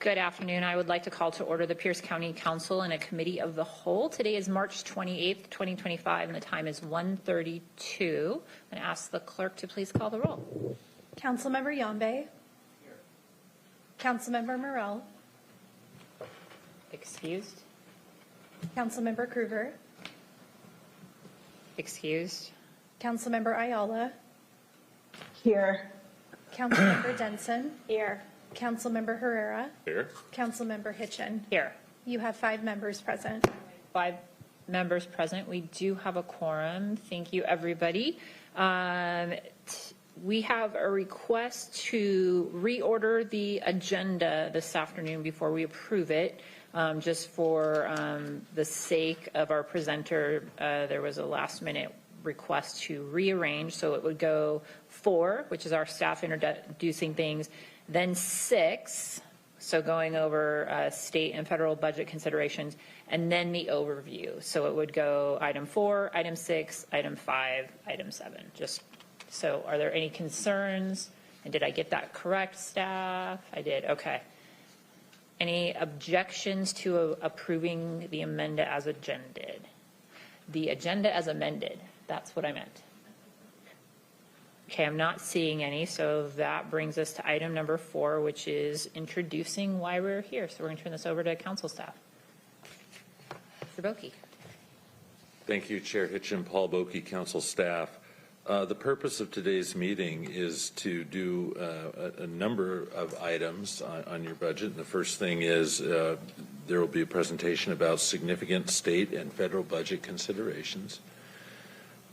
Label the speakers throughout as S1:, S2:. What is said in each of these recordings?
S1: Good afternoon. I would like to call to order the Pierce County Council and a committee of the whole. Today is March 28th, 2025, and the time is 1:32. I'm going to ask the clerk to please call the roll.
S2: Councilmember Yambe. Here. Councilmember Morell.
S1: Excused.
S2: Councilmember Kruger.
S1: Excused.
S2: Councilmember Ayala.
S3: Here.
S2: Councilmember Denson. Here. Councilmember Herrera.
S4: Here.
S2: Councilmember Hitchin.
S1: Here.
S2: You have 5 members present.
S1: 5 members present. We do have a quorum. Thank you, everybody. We have a request to reorder the agenda this afternoon before we approve it. Just for the sake of our presenter, there was a last-minute request to rearrange, so it would go 4, which is our staff introducing things, then 6, so going over state and federal budget considerations, and then the overview. So it would go item 4, item 6, item 5, item 7. Just so, are there any concerns? And did I get that correct, staff? I did. Okay. Any objections to approving the amendment as agended? The agenda as amended. That's what I meant. Okay, I'm not seeing any, so that brings us to item number 4, which is introducing why we're here. So we're going to turn this over to council staff. Mr. Boki.
S4: Thank you, Chair Hitchin, Paul Boki, council staff. The purpose of today's meeting is to do a number of items on your budget. And the first thing is there will be a presentation about significant state and federal budget considerations.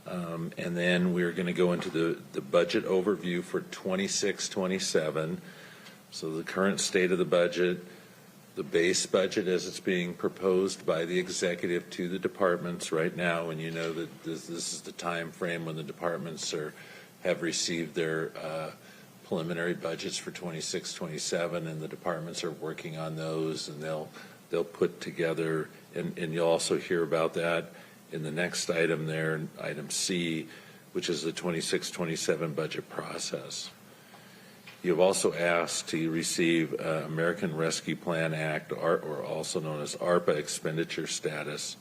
S4: And then we're going to go into the budget overview for 26-27. So the current state of the budget, the base budget as it's being proposed by the executive to the departments right now, and you know that this is the time frame when the departments have received their preliminary budgets for 26-27, and the departments are working on those, and they'll put together, and you'll also hear about that in the next item there, item C, which is the 26-27 budget process. You've also asked to receive American Rescue Plan Act, or also known as ARPA expenditure status.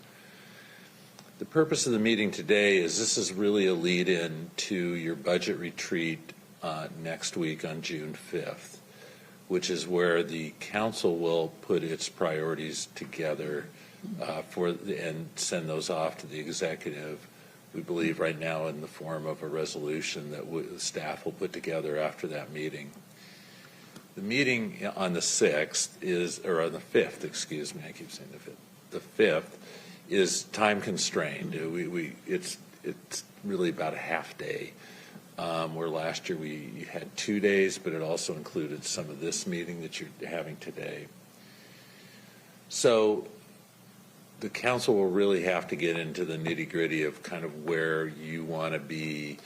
S4: The purpose of the meeting today is this is really a lead-in to your budget retreat next week on June 5th, which is where the council will put its priorities together and send those off to the executive. We believe right now in the form of a resolution that the staff will put together after that meeting. The meeting on the 6th is, or on the 5th, excuse me, I keep saying the 5th. The 5th is time constrained. It's really about a half day. Where last year you had 2 days, but it also included some of this meeting that you're having today. So the council will really have to get into the nitty-gritty of kind of where you want to be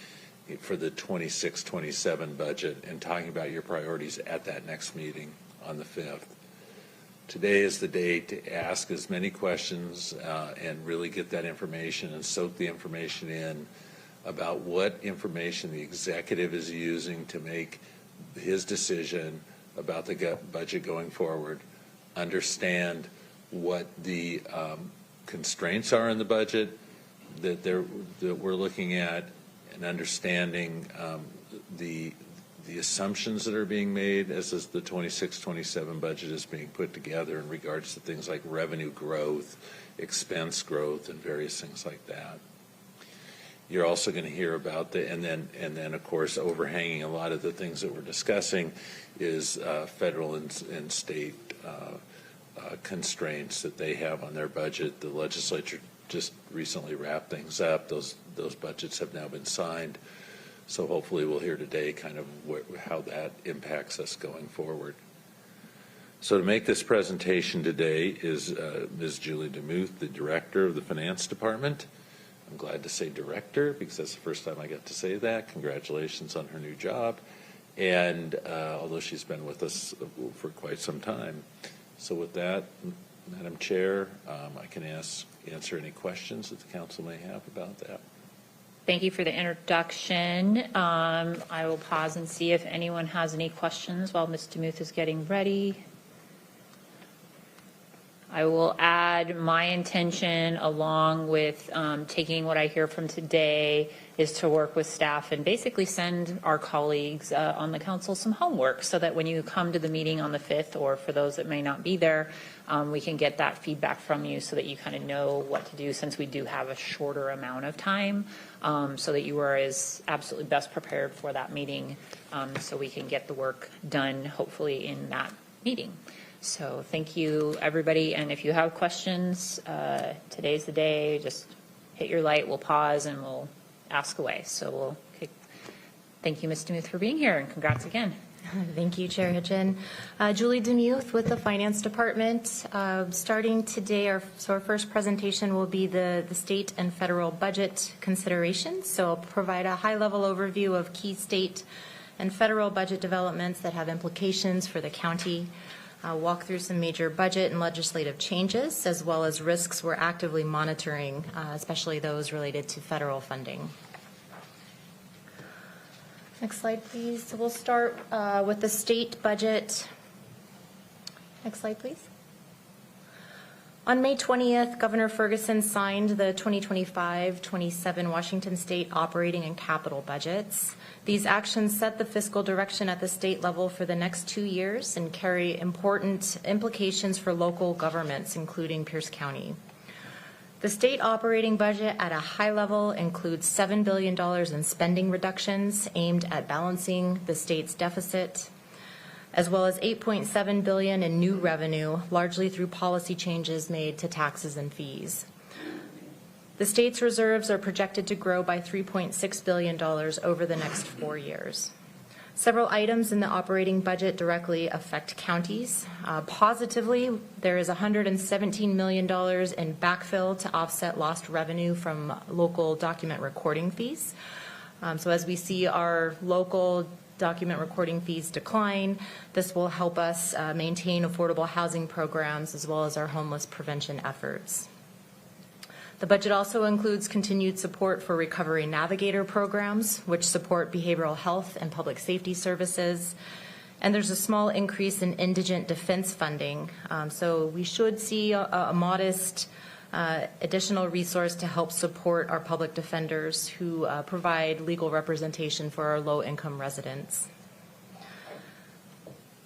S4: for the 26-27 budget and talking about your priorities at that next meeting on the 5th. Today is the day to ask as many questions and really get that information and soak the information in about what information the executive is using to make his decision about the budget going forward, understand what the constraints are in the budget that we're looking at, and understanding the assumptions that are being made as the 26-27 budget is being put together in regards to things like revenue growth, expense growth, and various things like that. You're also going to hear about and then of course overhanging a lot of the things that we're discussing is federal and state constraints that they have on their budget. The legislature just recently wrapped things up. Those budgets have now been signed. So hopefully we'll hear today kind of how that impacts us going forward. So to make this presentation today is Ms. Julie DeMuth, the Director of the Finance Department. I'm glad to say director because that's the first time I got to say that. Congratulations on her new job. And although she's been with us for quite some time. So with that, Madam Chair, I can answer any questions that the council may have about that.
S1: Thank you for the introduction. I will pause and see if anyone has any questions while Ms. DeMuth is getting ready. I will add my intention along with taking what I hear from today is to work with staff and basically send our colleagues on the council some homework so that when you come to the meeting on the 5th, or for those that may not be there, we can get that feedback from you so that you kind of know what to do, since we do have a shorter amount of time, so that you are as absolutely best prepared for that meeting, so we can get the work done hopefully in that meeting. So thank you, everybody. And if you have questions, today's the day. Just hit your light. We'll pause and we'll ask away. So thank you, Ms. DeMuth, for being here, and congrats again.
S5: Thank you, Chair Hitchin. Julie DeMuth with the Finance Department. Starting today, our first presentation will be the state and federal budget considerations. So I'll provide a high-level overview of key state and federal budget developments that have implications for the county. I'll walk through some major budget and legislative changes, as well as risks we're actively monitoring, especially those related to federal funding. Next slide, please. So we'll start with the state budget. Next slide, please. On May 20th, Governor Ferguson signed the 2025-27 Washington State operating and capital budgets. These actions set the fiscal direction at the state level for the next 2 years and carry important implications for local governments, including Pierce County. The state operating budget at a high level includes $7 billion in spending reductions aimed at balancing the state's deficit, as well as $8.7 billion in new revenue, largely through policy changes made to taxes and fees. The state's reserves are projected to grow by $3.6 billion over the next 4 years. Several items in the operating budget directly affect counties. Positively, there is $117 million in backfill to offset lost revenue from local document recording fees. So as we see our local document recording fees decline, this will help us maintain affordable housing programs as well as our homeless prevention efforts. The budget also includes continued support for Recovery Navigator programs, which support behavioral health and public safety services. And there's a small increase in indigent defense funding. So we should see a modest additional resource to help support our public defenders who provide legal representation for our low-income residents.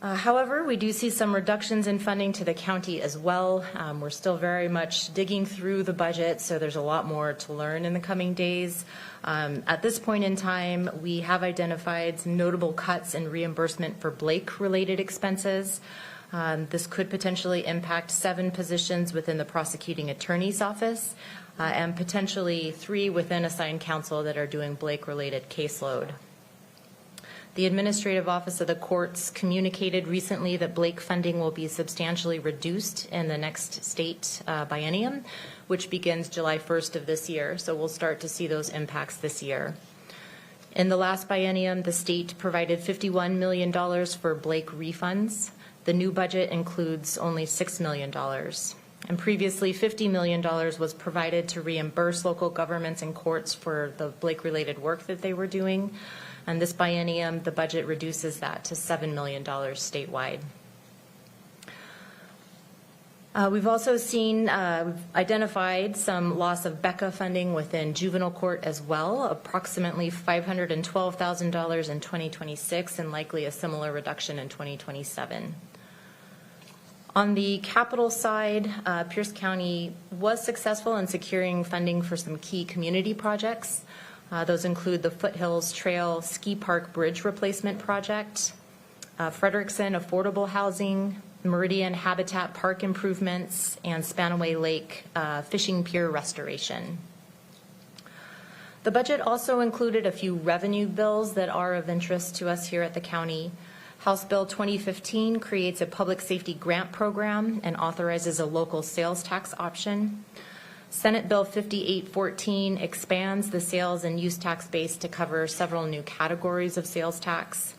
S5: However, we do see some reductions in funding to the county as well. We're still very much digging through the budget, so there's a lot more to learn in the coming days. At this point in time, we have identified some notable cuts in reimbursement for Blake-related expenses. This could potentially impact 7 positions within the prosecuting attorney's office and potentially 3 within assigned counsel that are doing Blake-related caseload. The Administrative Office of the Courts communicated recently that Blake funding will be substantially reduced in the next state biennium, which begins July 1st of this year. So we'll start to see those impacts this year. In the last biennium, the state provided $51 million for Blake refunds. The new budget includes only $6 million. And previously, $50 million was provided to reimburse local governments and courts for the Blake-related work that they were doing. And this biennium, the budget reduces that to $7 million statewide. We've also seen, identified some loss of BECA funding within juvenile court as well, approximately $512,000 in 2026 and likely a similar reduction in 2027. On the capital side, Pierce County was successful in securing funding for some key community projects. Those include the Foothills Trail Ski Park Bridge Replacement Project, Frederickson Affordable Housing, Meridian Habitat Park Improvements, and Spanaway Lake Fishing Pier Restoration. The budget also included a few revenue bills that are of interest to us here at the county. House Bill 2015 creates a public safety grant program and authorizes a local sales tax option. Senate Bill 5814 expands the sales and use tax base to cover several new categories of sales tax.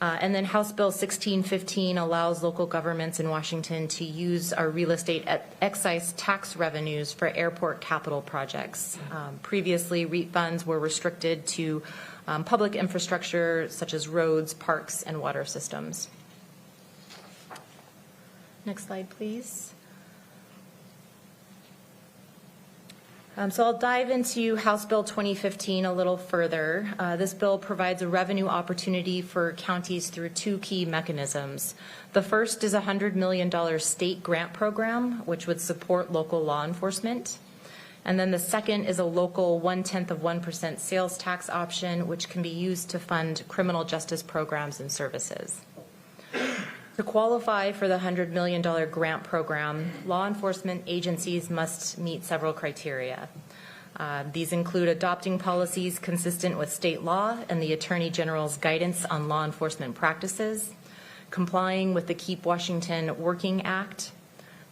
S5: And then House Bill 1615 allows local governments in Washington to use our real estate excise tax revenues for airport capital projects. Previously, REIT funds were restricted to public infrastructure such as roads, parks, and water systems. Next slide, please. So I'll dive into House Bill 2015 a little further. This bill provides a revenue opportunity for counties through two key mechanisms. The first is a $100 million state grant program, which would support local law enforcement. And then the second is a local 0.1% sales tax option, which can be used to fund criminal justice programs and services. To qualify for the $100 million grant program, law enforcement agencies must meet several criteria. These include adopting policies consistent with state law and the Attorney General's guidance on law enforcement practices, complying with the Keep Washington Working Act,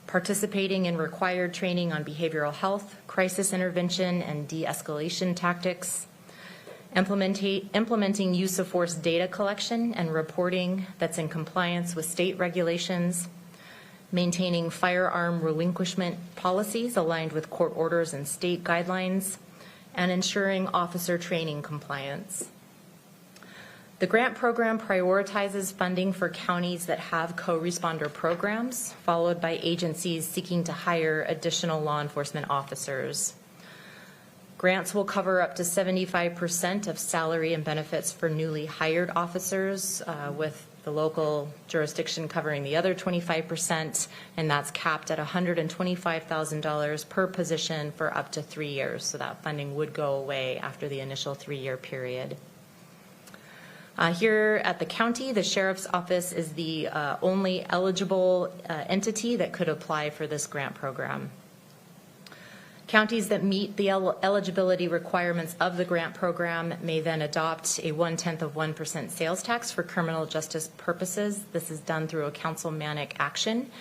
S5: participating in required training on behavioral health, crisis intervention, and de-escalation tactics, implementing use of force data collection and reporting that's in compliance with state regulations, maintaining firearm relinquishment policies aligned with court orders and state guidelines, and ensuring officer training compliance. The grant program prioritizes funding for counties that have co-responder programs, followed by agencies seeking to hire additional law enforcement officers. Grants will cover up to 75% of salary and benefits for newly hired officers, with the local jurisdiction covering the other 25%, and that's capped at $125,000 per position for up to 3 years. So that funding would go away after the initial 3-year period. Here at the county, the Sheriff's Office is the only eligible entity that could apply for this grant program. Counties that meet the eligibility requirements of the grant program may then adopt a 0.1% sales tax for criminal justice purposes. This is done through a councilmanic action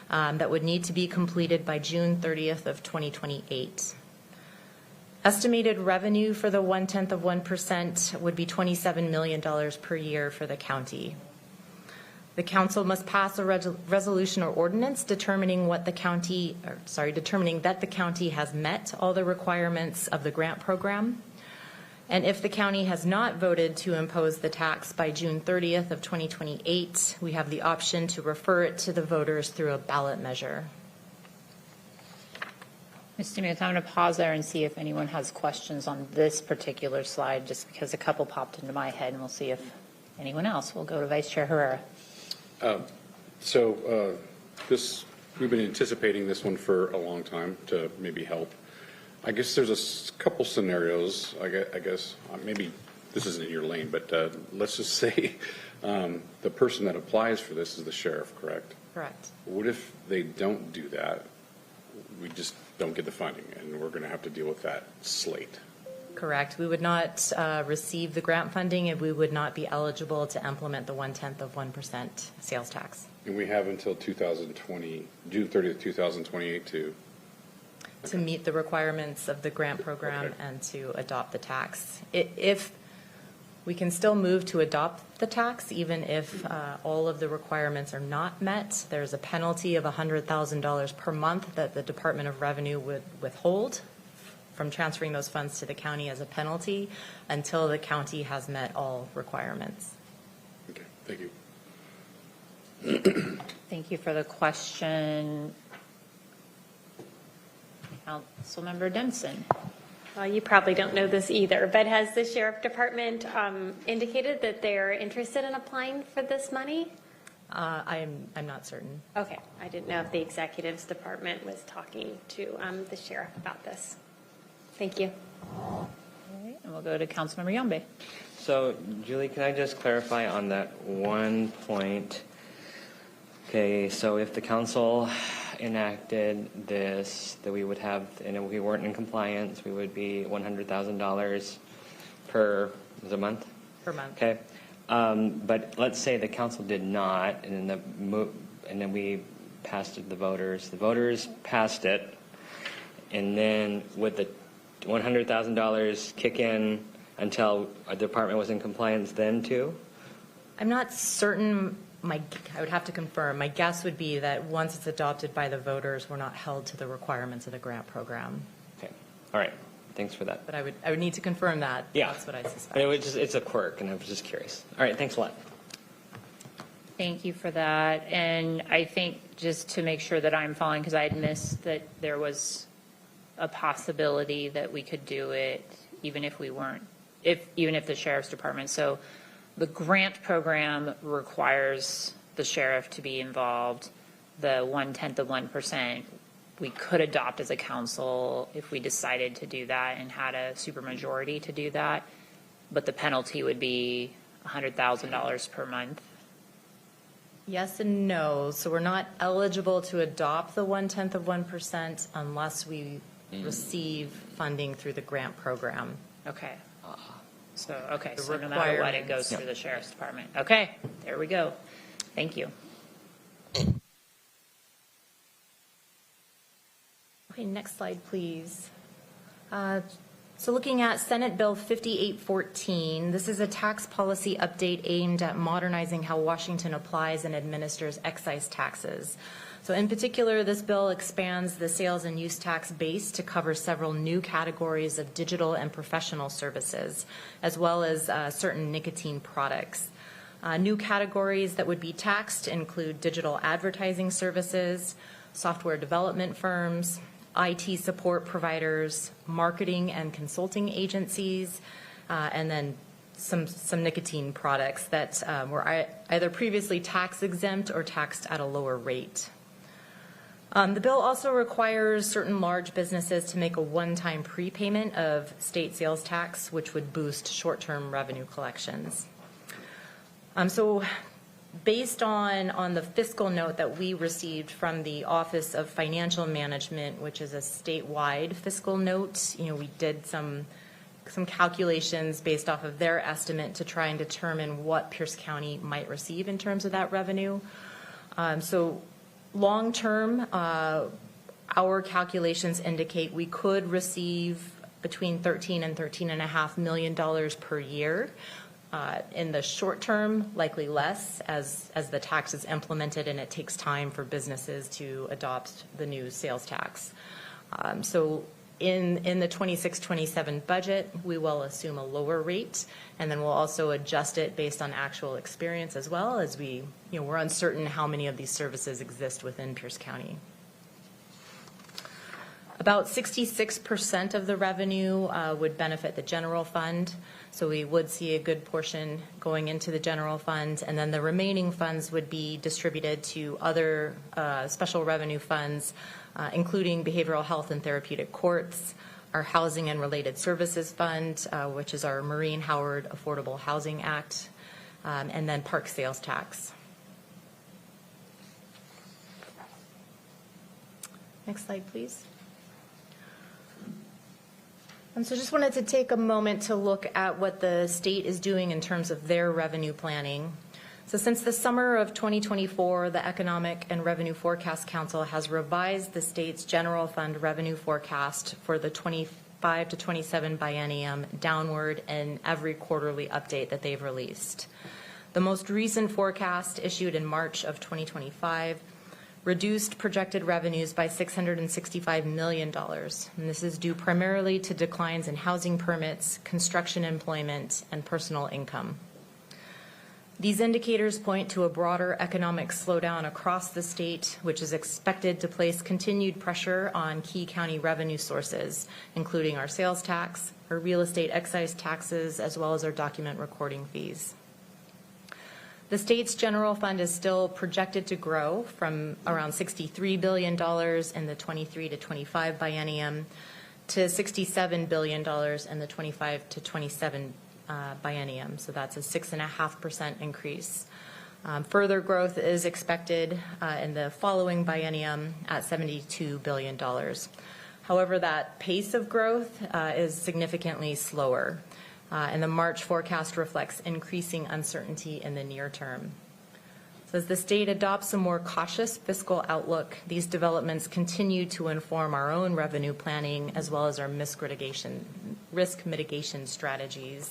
S5: that would need to be completed by June 30th of 2028. Estimated revenue for the 0.1% would be $27 million per year for the county. The council must pass a resolution or ordinance determining that the county has met all the requirements of the grant program. And if the county has not voted to impose the tax by June 30th of 2028, we have the option to refer it to the voters through a ballot measure.
S1: Ms. Demuth, I'm going to pause there and see if anyone has questions on this particular slide, just because a couple popped into my head, and we'll see if anyone else. We'll go to Vice Chair Herrera.
S6: We've been anticipating this one for a long time to maybe help. I guess there's a couple scenarios. I guess maybe this isn't your lane, but let's just say the person that applies for this is the sheriff, correct?
S5: Correct.
S6: What if they don't do that? We just don't get the funding, and we're going to have to deal with that slate.
S5: Correct. We would not receive the grant funding, and we would not be eligible to implement the 0.1% sales tax.
S6: And we have until 2020, June 30th, 2028 to
S5: meet the requirements of the grant program and to adopt the tax. If we can still move to adopt the tax, even if all of the requirements are not met, there's a penalty of $100,000 per month that the Department of Revenue would withhold from transferring those funds to the county as a penalty until the county has met all requirements.
S6: Okay, thank you.
S1: Thank you for the question. Councilmember Denson.
S7: Well, you probably don't know this either, but has the Sheriff Department indicated that they're interested in applying for this money?
S5: I'm not certain.
S7: Okay, I didn't know if the Executives Department was talking to the Sheriff about this. Thank you.
S1: Okay, and we'll go to Councilmember Yombe.
S8: So, Julie, can I just clarify on that one point? Okay, so if the council enacted this, that we would have, and if we weren't in compliance, we would be $100,000 per, was it a month?
S5: Per month.
S8: Okay. But let's say the council did not, and then we passed it to the voters. The voters passed it, and then would the $100,000 kick in until a department was in compliance then too?
S5: I'm not certain. I would have to confirm. My guess would be that once it's adopted by the voters, we're not held to the requirements of the grant program.
S8: Okay. All right. Thanks for that.
S5: But I would need to confirm that.
S8: Yeah.
S5: That's what I suspect.
S8: But it's a quirk, and I was just curious. All right. Thanks a lot.
S1: Thank you for that. And I think just to make sure that I'm following, because I had missed that there was a possibility that we could do it even if we weren't, even if the sheriff's department. So the grant program requires the sheriff to be involved. The 1/10 of 1%, we could adopt as a council if we decided to do that and had a supermajority to do that. But the penalty would be $100,000 per month.
S5: Yes and no. So we're not eligible to adopt the 1/10 of 1% unless we receive funding through the grant program.
S1: Okay. So no matter what, it
S5: requirements.
S1: goes through the sheriff's department. Okay, there we go. Thank you.
S5: Okay, next slide, please. So looking at Senate Bill 5814, this is a tax policy update aimed at modernizing how Washington applies and administers excise taxes. So in particular, this bill expands the sales and use tax base to cover several new categories of digital and professional services, as well as certain nicotine products. New categories that would be taxed include digital advertising services, software development firms, IT support providers, marketing and consulting agencies, and then some nicotine products that were either previously tax exempt or taxed at a lower rate. The bill also requires certain large businesses to make a one-time prepayment of state sales tax, which would boost short-term revenue collections. So based on the fiscal note that we received from the Office of Financial Management, which is a statewide fiscal note, we did some calculations based off of their estimate to try and determine what Pierce County might receive in terms of that revenue. So long term, our calculations indicate we could receive between $13 and $13.5 million per year. In the short term, likely less as the tax is implemented and it takes time for businesses to adopt the new sales tax. So in the 26-27 budget, we will assume a lower rate, and then we'll also adjust it based on actual experience as well, as we're uncertain how many of these services exist within Pierce County. About 66% of the revenue would benefit the general fund. So we would see a good portion going into the general fund, and then the remaining funds would be distributed to other special revenue funds, including behavioral health and therapeutic courts, our housing and related services fund, which is our Maureen Howard Affordable Housing Act, and then park sales tax. Next slide, please. So just wanted to take a moment to look at what the state is doing in terms of their revenue planning. So since the summer of 2024, the Economic and Revenue Forecast Council has revised the state's general fund revenue forecast for the 25 to 27 biennium downward in every quarterly update that they've released. The most recent forecast, issued in March of 2025, reduced projected revenues by $665 million. And this is due primarily to declines in housing permits, construction employment, and personal income. These indicators point to a broader economic slowdown across the state, which is expected to place continued pressure on key county revenue sources, including our sales tax, our real estate excise taxes, as well as our document recording fees. The state's general fund is still projected to grow from around $63 billion in the 23 to 25 biennium to $67 billion in the 25 to 27 biennium. So that's a 6.5% increase. Further growth is expected in the following biennium at $72 billion. However, that pace of growth is significantly slower. And the March forecast reflects increasing uncertainty in the near term. So as the state adopts a more cautious fiscal outlook, these developments continue to inform our own revenue planning as well as our risk mitigation strategies.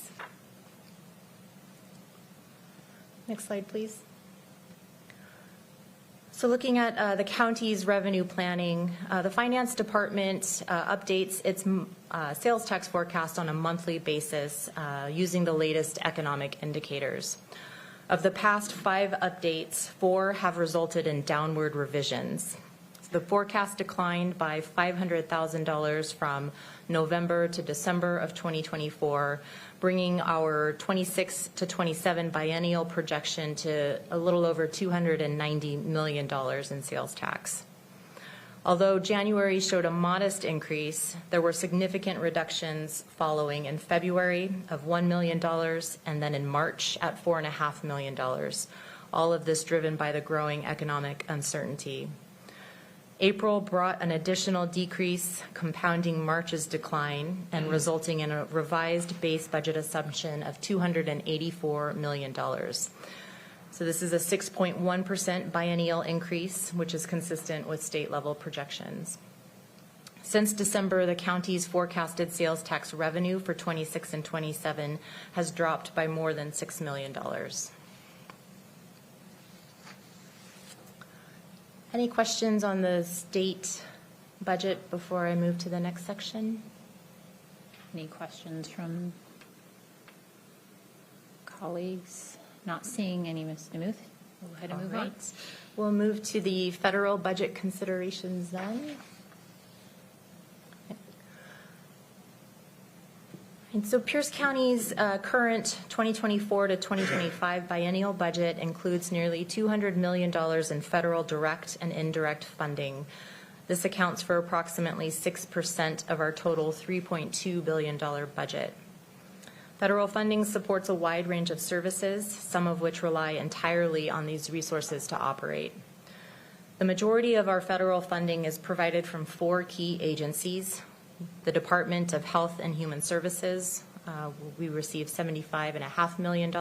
S5: Next slide, please. So looking at the county's revenue planning, the finance department updates its sales tax forecast on a monthly basis using the latest economic indicators. Of the past 5 updates, 4 have resulted in downward revisions. The forecast declined by $500,000 from November to December of 2024, bringing our 26 to 27 biennial projection to a little over $290 million in sales tax. Although January showed a modest increase, there were significant reductions following in February of $1 million and then in March at $4.5 million. All of this driven by the growing economic uncertainty. April brought an additional decrease, compounding March's decline and resulting in a revised base budget assumption of $284 million. So this is a 6.1% biennial increase, which is consistent with state level projections. Since December, the county's forecasted sales tax revenue for 26 and 27 has dropped by more than $6 million. Any questions on the state budget before I move to the next section?
S1: Any questions from colleagues? Not seeing any, Ms. Demuth. Go ahead and move on.
S5: Right. We'll move to the federal budget considerations then. And so Pierce County's current 2024 to 2025 biennial budget includes nearly $200 million in federal direct and indirect funding. This accounts for approximately 6% of our total $3.2 billion budget. Federal funding supports a wide range of services, some of which rely entirely on these resources to operate. The majority of our federal funding is provided from 4 key agencies. The Department of Health and Human Services, we receive $75.5 million.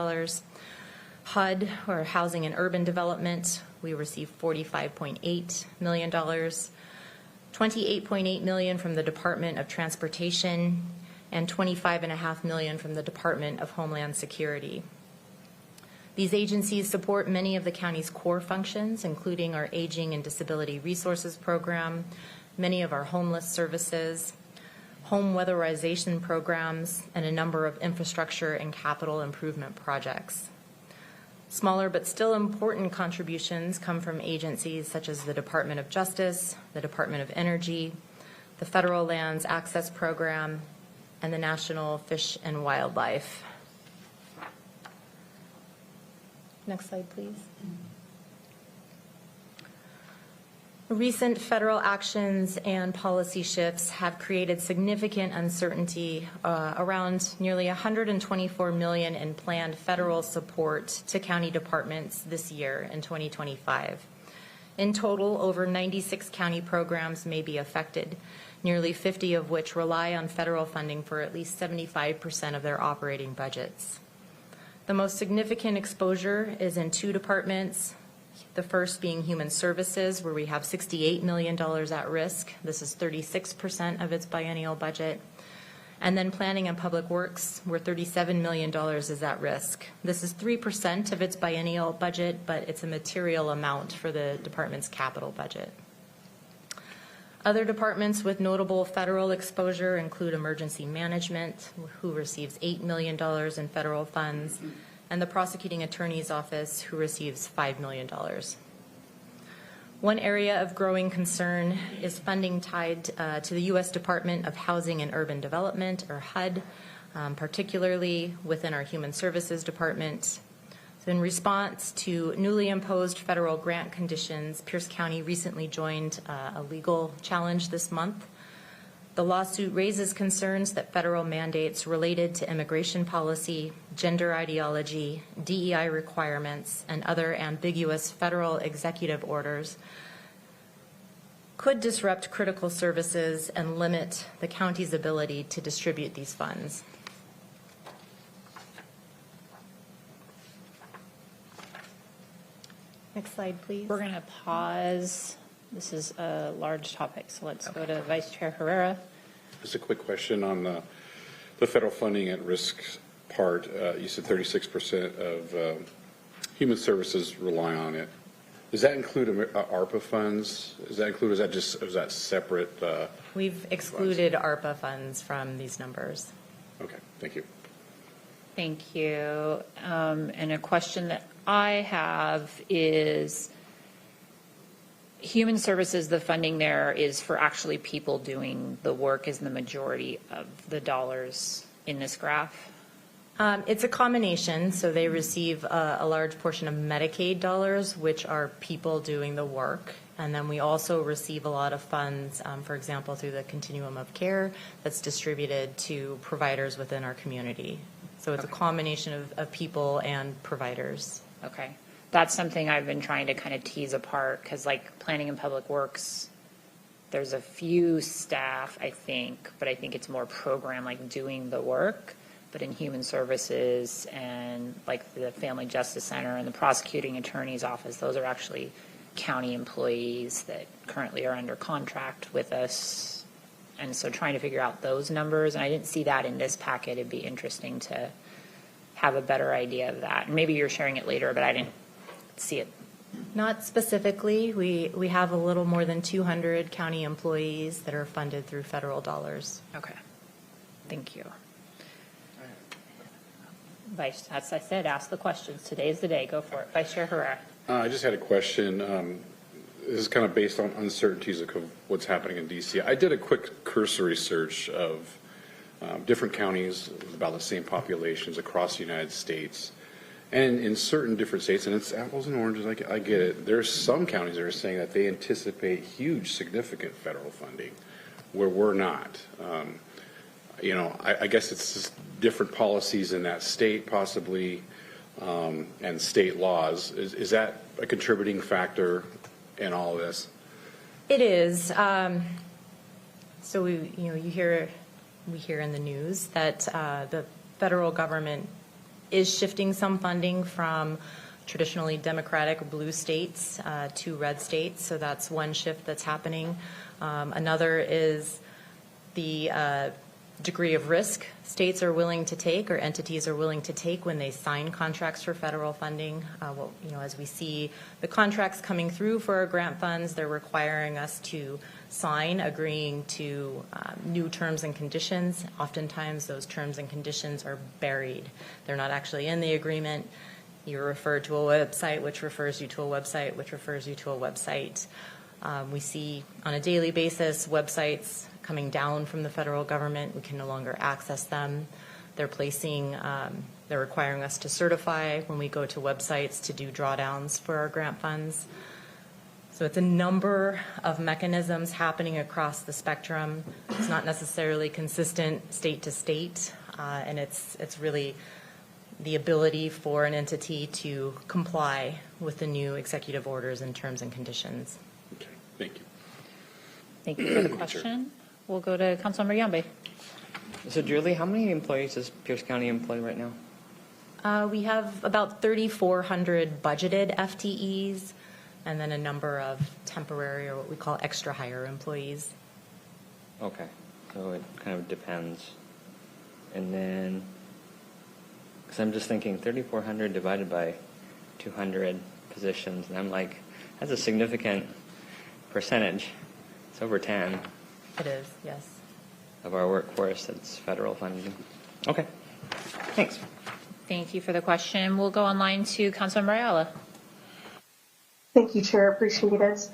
S5: HUD, or Housing and Urban Development, we receive $45.8 million. $28.8 million from the Department of Transportation, and $25.5 million from the Department of Homeland Security. These agencies support many of the county's core functions, including our Aging and Disability Resources Program, many of our homeless services, home weatherization programs, and a number of infrastructure and capital improvement projects. Smaller but still important contributions come from agencies such as the Department of Justice, the Department of Energy, the Federal Lands Access Program, and the National Fish and Wildlife. Next slide, please. Recent federal actions and policy shifts have created significant uncertainty around nearly $124 million in planned federal support to county departments this year in 2025. In total, over 96 county programs may be affected, nearly 50 of which rely on federal funding for at least 75% of their operating budgets. The most significant exposure is in 2 departments. The first being Human Services, where we have $68 million at risk. This is 36% of its biennial budget. And then Planning and Public Works, where $37 million is at risk. This is 3% of its biennial budget, but it's a material amount for the department's capital budget. Other departments with notable federal exposure include Emergency Management, who receives $8 million in federal funds, and the Prosecuting Attorney's Office, who receives $5 million. One area of growing concern is funding tied to the U.S. Department of Housing and Urban Development, or HUD, particularly within our Human Services Department. So in response to newly imposed federal grant conditions, Pierce County recently joined a legal challenge this month. The lawsuit raises concerns that federal mandates related to immigration policy, gender ideology, DEI requirements, and other ambiguous federal executive orders could disrupt critical services and limit the county's ability to distribute these funds. Next slide, please.
S1: We're going to pause. This is a large topic, so let's go to Vice Chair Herrera.
S6: Just a quick question on the federal funding at risk part. You said 36% of human services rely on it. Does that include ARPA funds? Is that separate?
S5: We've excluded ARPA funds from these numbers.
S6: Okay, thank you.
S1: Thank you. And a question that I have is, Human services, the funding there is for actually people doing the work is the majority of the dollars in this graph.
S5: It's a combination, so they receive a large portion of Medicaid dollars, which are people doing the work. And then we also receive a lot of funds, for example, through the continuum of care that's distributed to providers within our community. So it's a combination of people and providers.
S1: Okay. That's something I've been trying to kind of tease apart because like planning and public works, there's a few staff, I think, but I think it's more program like doing the work. But in human services and like the Family Justice Center and the prosecuting attorney's office, those are actually county employees that currently are under contract with us. And so trying to figure out those numbers, and I didn't see that in this packet. It'd be interesting to have a better idea of that. And maybe you're sharing it later, but I didn't see it.
S5: Not specifically. We have a little more than 200 county employees that are funded through federal dollars.
S1: Okay. Thank you. Vice, as I said, ask the questions. Today's the day. Go for it. Vice Chair Herrera.
S6: I just had a question. This is kind of based on uncertainties of what's happening in D.C. I did a quick cursory search of different counties with about the same populations across the United States. And in certain different states, and it's apples and oranges, I get it, there's some counties that are saying that they anticipate huge, significant federal funding where we're not. I guess it's just different policies in that state possibly and state laws. Is that a contributing factor in all of this?
S5: It is. So we hear in the news that the federal government is shifting some funding from traditionally Democratic or blue states to red states. So that's one shift that's happening. Another is the degree of risk states are willing to take or entities are willing to take when they sign contracts for federal funding. As we see the contracts coming through for our grant funds, they're requiring us to sign, agreeing to new terms and conditions. Oftentimes those terms and conditions are buried. They're not actually in the agreement. You're referred to a website, which refers you to a website, which refers you to a website. We see on a daily basis websites coming down from the federal government. We can no longer access them. They're requiring us to certify when we go to websites to do drawdowns for our grant funds. So it's a number of mechanisms happening across the spectrum. It's not necessarily consistent state to state, and it's really the ability for an entity to comply with the new executive orders and terms and conditions.
S6: Okay, thank you.
S1: Thank you for the question. We'll go to Councilmember Yambe.
S8: So Julie, how many employees does Pierce County employ right now?
S5: We have about 3,400 budgeted FTEs, and then a number of temporary or what we call extra hire employees.
S8: Okay, so it kind of depends. And then, because I'm just thinking 3,400 divided by 200 positions, and I'm like, that's a significant percentage. It's over 10.
S5: It is, yes.
S8: Of our workforce that's federal funding. Okay, thanks.
S1: Thank you for the question. We'll go online to Councilmember Ayala.
S3: Thank you, Chair. Appreciate it.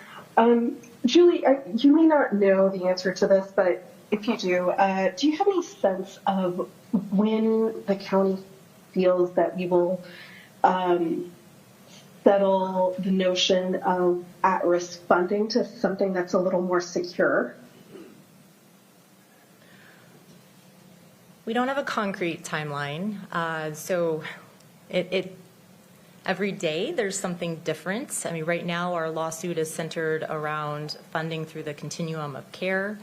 S3: Julie, you may not know the answer to this, but if you do you have any sense of when the county feels that we will settle the notion of at-risk funding to something that's a little more secure?
S5: We don't have a concrete timeline, so every day there's something different. I mean, right now our lawsuit is centered around funding through the continuum of care.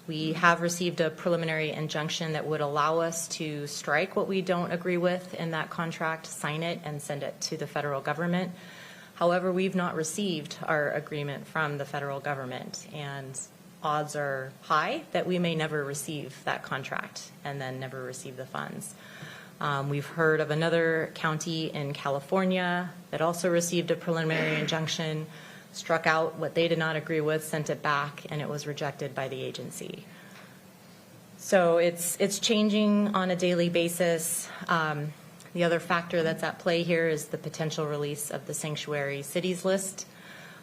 S5: We have received a preliminary injunction that would allow us to strike what we don't agree with in that contract, sign it, and send it to the federal government. However, we've not received our agreement from the federal government, and odds are high that we may never receive that contract and then never receive the funds. We've heard of another county in California that also received a preliminary injunction, struck out what they did not agree with, sent it back, and it was rejected by the agency. So it's changing on a daily basis. The other factor that's at play here is the potential release of the sanctuary cities list.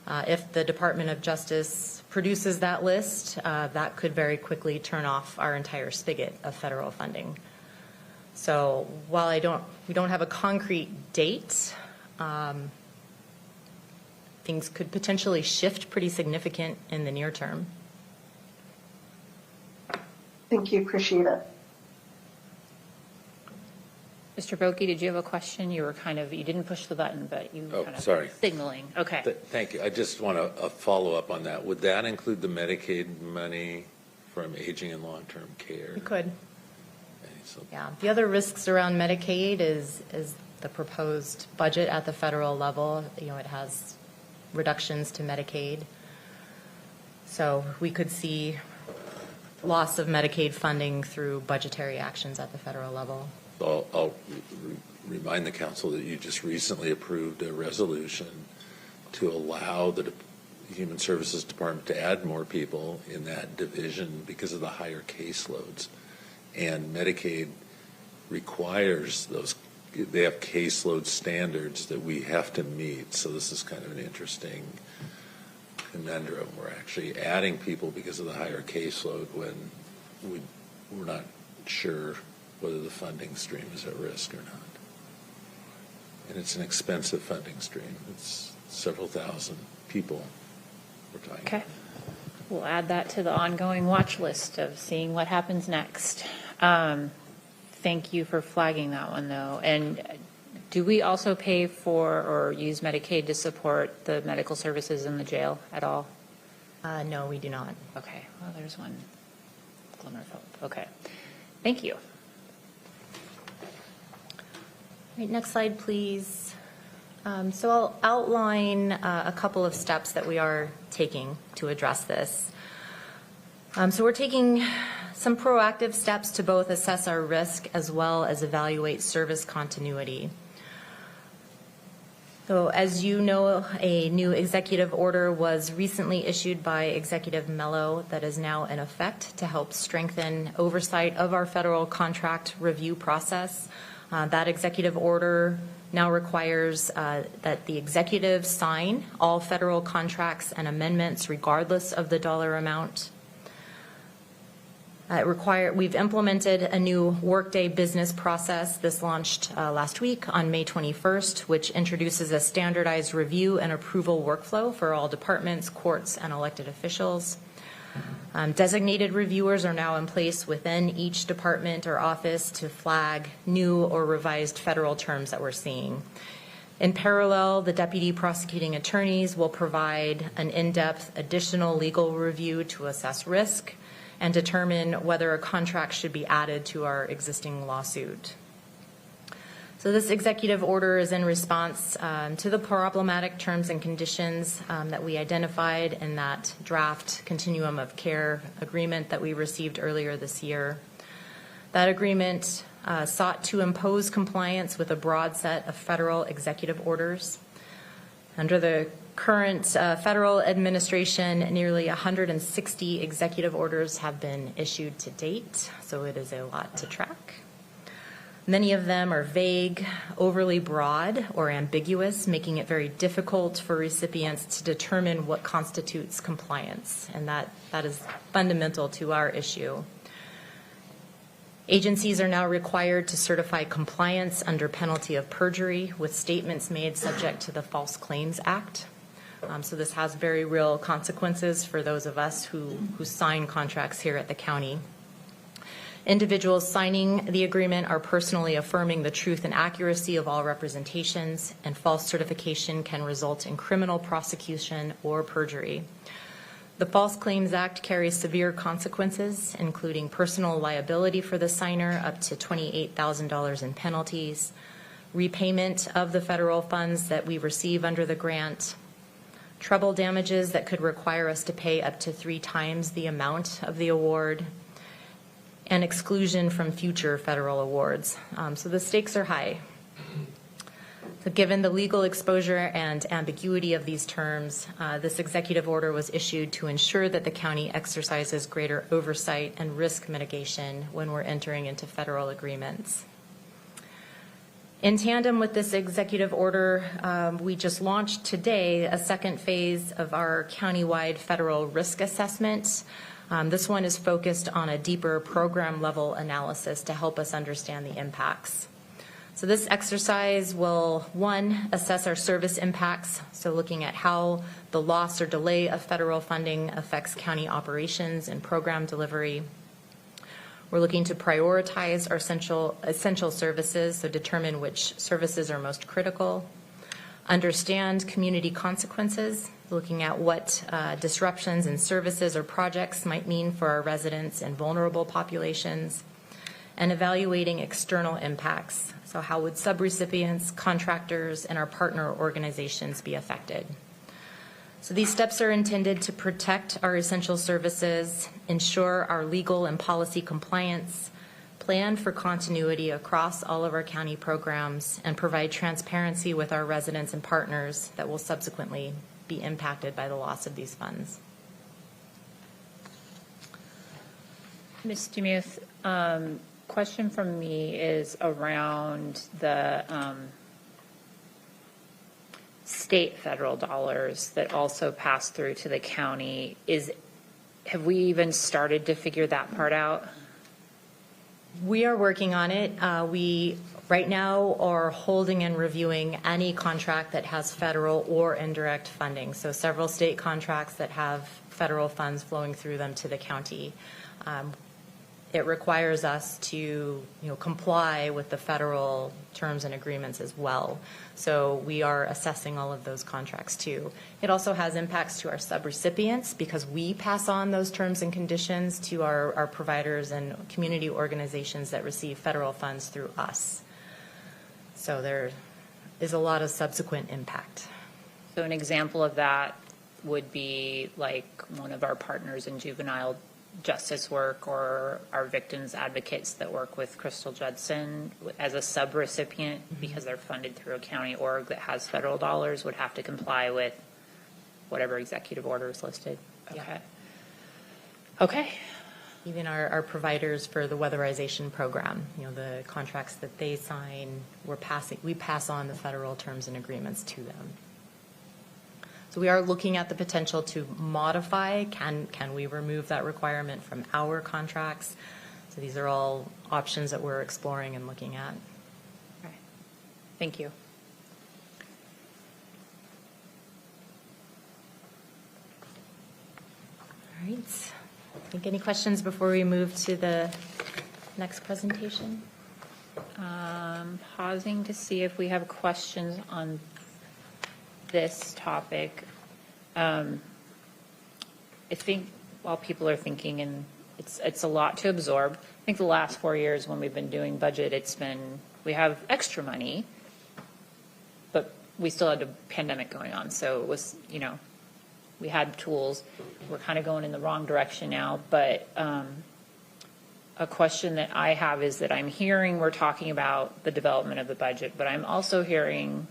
S5: If the Department of Justice produces that list, that could very quickly turn off our entire spigot of federal funding. So while we don't have a concrete date, things could potentially shift pretty significant in the near term.
S3: Thank you. Appreciate it.
S1: Mr. Boki, did you have a question? You didn't push the button, but you were kind of
S4: sorry.
S1: signaling. Okay.
S4: Thank you. I just want a follow-up on that. Would that include the Medicaid money from aging and long-term care?
S5: We could.
S4: Okay, so
S5: Yeah. The other risks around Medicaid is the proposed budget at the federal level. It has reductions to Medicaid. So we could see loss of Medicaid funding through budgetary actions at the federal level.
S4: I'll remind the council that you just recently approved a resolution to allow the Human Services Department to add more people in that division because of the higher caseloads. And Medicaid requires they have caseload standards that we have to meet. So this is kind of an interesting conundrum. We're actually adding people because of the higher caseload when we're not sure whether the funding stream is at risk or not. And it's an expensive funding stream. It's several thousand people we're talking
S1: Okay.
S4: about.
S1: We'll add that to the ongoing watch list of seeing what happens next. Thank you for flagging that one, though. And do we also pay for or use Medicaid to support the medical services in the jail at all?
S5: No, we do not.
S1: Okay. Well, there's one glimmer of hope. Okay. Thank you.
S5: Right, next slide, please. So I'll outline a couple of steps that we are taking to address this. So we're taking some proactive steps to both assess our risk as well as evaluate service continuity. So as you know, a new executive order was recently issued by Executive Mello that is now in effect to help strengthen oversight of our federal contract review process. That executive order now requires that the executive sign all federal contracts and amendments regardless of the dollar amount. We've implemented a new Workday business process. This launched last week on May 21st, which introduces a standardized review and approval workflow for all departments, courts, and elected officials. Designated reviewers are now in place within each department or office to flag new or revised federal terms that we're seeing. In parallel, the deputy prosecuting attorneys will provide an in-depth additional legal review to assess risk and determine whether a contract should be added to our existing lawsuit. So this executive order is in response to the problematic terms and conditions that we identified in that draft continuum of care agreement that we received earlier this year. That agreement sought to impose compliance with a broad set of federal executive orders. Under the current federal administration, nearly 160 executive orders have been issued to date, so it is a lot to track. Many of them are vague, overly broad, or ambiguous, making it very difficult for recipients to determine what constitutes compliance, and that is fundamental to our issue. Agencies are now required to certify compliance under penalty of perjury with statements made subject to the False Claims Act. So this has very real consequences for those of us who sign contracts here at the county. Individuals signing the agreement are personally affirming the truth and accuracy of all representations, and false certification can result in criminal prosecution or perjury. The False Claims Act carries severe consequences, including personal liability for the signer up to $28,000 in penalties, repayment of the federal funds that we receive under the grant, treble damages that could require us to pay up to 3 times the amount of the award, and exclusion from future federal awards. So the stakes are high. So given the legal exposure and ambiguity of these terms, this executive order was issued to ensure that the county exercises greater oversight and risk mitigation when we're entering into federal agreements. In tandem with this executive order, we just launched today a second phase of our countywide federal risk assessment. This one is focused on a deeper program level analysis to help us understand the impacts. So this exercise will, one, assess our service impacts, so looking at how the loss or delay of federal funding affects county operations and program delivery. We're looking to prioritize our essential services, so determine which services are most critical. Understand community consequences, looking at what disruptions in services or projects might mean for our residents and vulnerable populations. And evaluating external impacts, so how would subrecipients, contractors, and our partner organizations be affected? So these steps are intended to protect our essential services, ensure our legal and policy compliance, plan for continuity across all of our county programs, and provide transparency with our residents and partners that will subsequently be impacted by the loss of these funds.
S1: Ms. Demuth, question from me is around the state federal dollars that also pass through to the county. Have we even started to figure that part out?
S5: We are working on it. We right now are holding and reviewing any contract that has federal or indirect funding. So several state contracts that have federal funds flowing through them to the county. It requires us to, comply with the federal terms and agreements as well. So we are assessing all of those contracts too. It also has impacts to our subrecipients because we pass on those terms and conditions to our providers and community organizations that receive federal funds through us. So there is a lot of subsequent impact.
S1: So an example of that would be like one of our partners in juvenile justice work or our victims advocates that work with Crystal Judson as a subrecipient because they're funded through a county org that has federal dollars would have to comply with whatever executive order is listed. Okay.
S5: Yeah.
S1: Okay.
S5: Even our providers for the weatherization program, the contracts that they sign, we pass on the federal terms and agreements to them. So we are looking at the potential to modify. Can we remove that requirement from our contracts? So these are all options that we're exploring and looking at.
S1: Okay. Thank you.
S5: All right. I think any questions before we move to the next presentation?
S1: Pausing to see if we have questions on this topic. I think while people are thinking, and it's a lot to absorb, I think the last 4 years when we've been doing budget, we have extra money, but we still had a pandemic going on. So it was, we had tools. We're kind of going in the wrong direction now. But a question that I have is that I'm hearing we're talking about the development of the budget, but I'm also hearing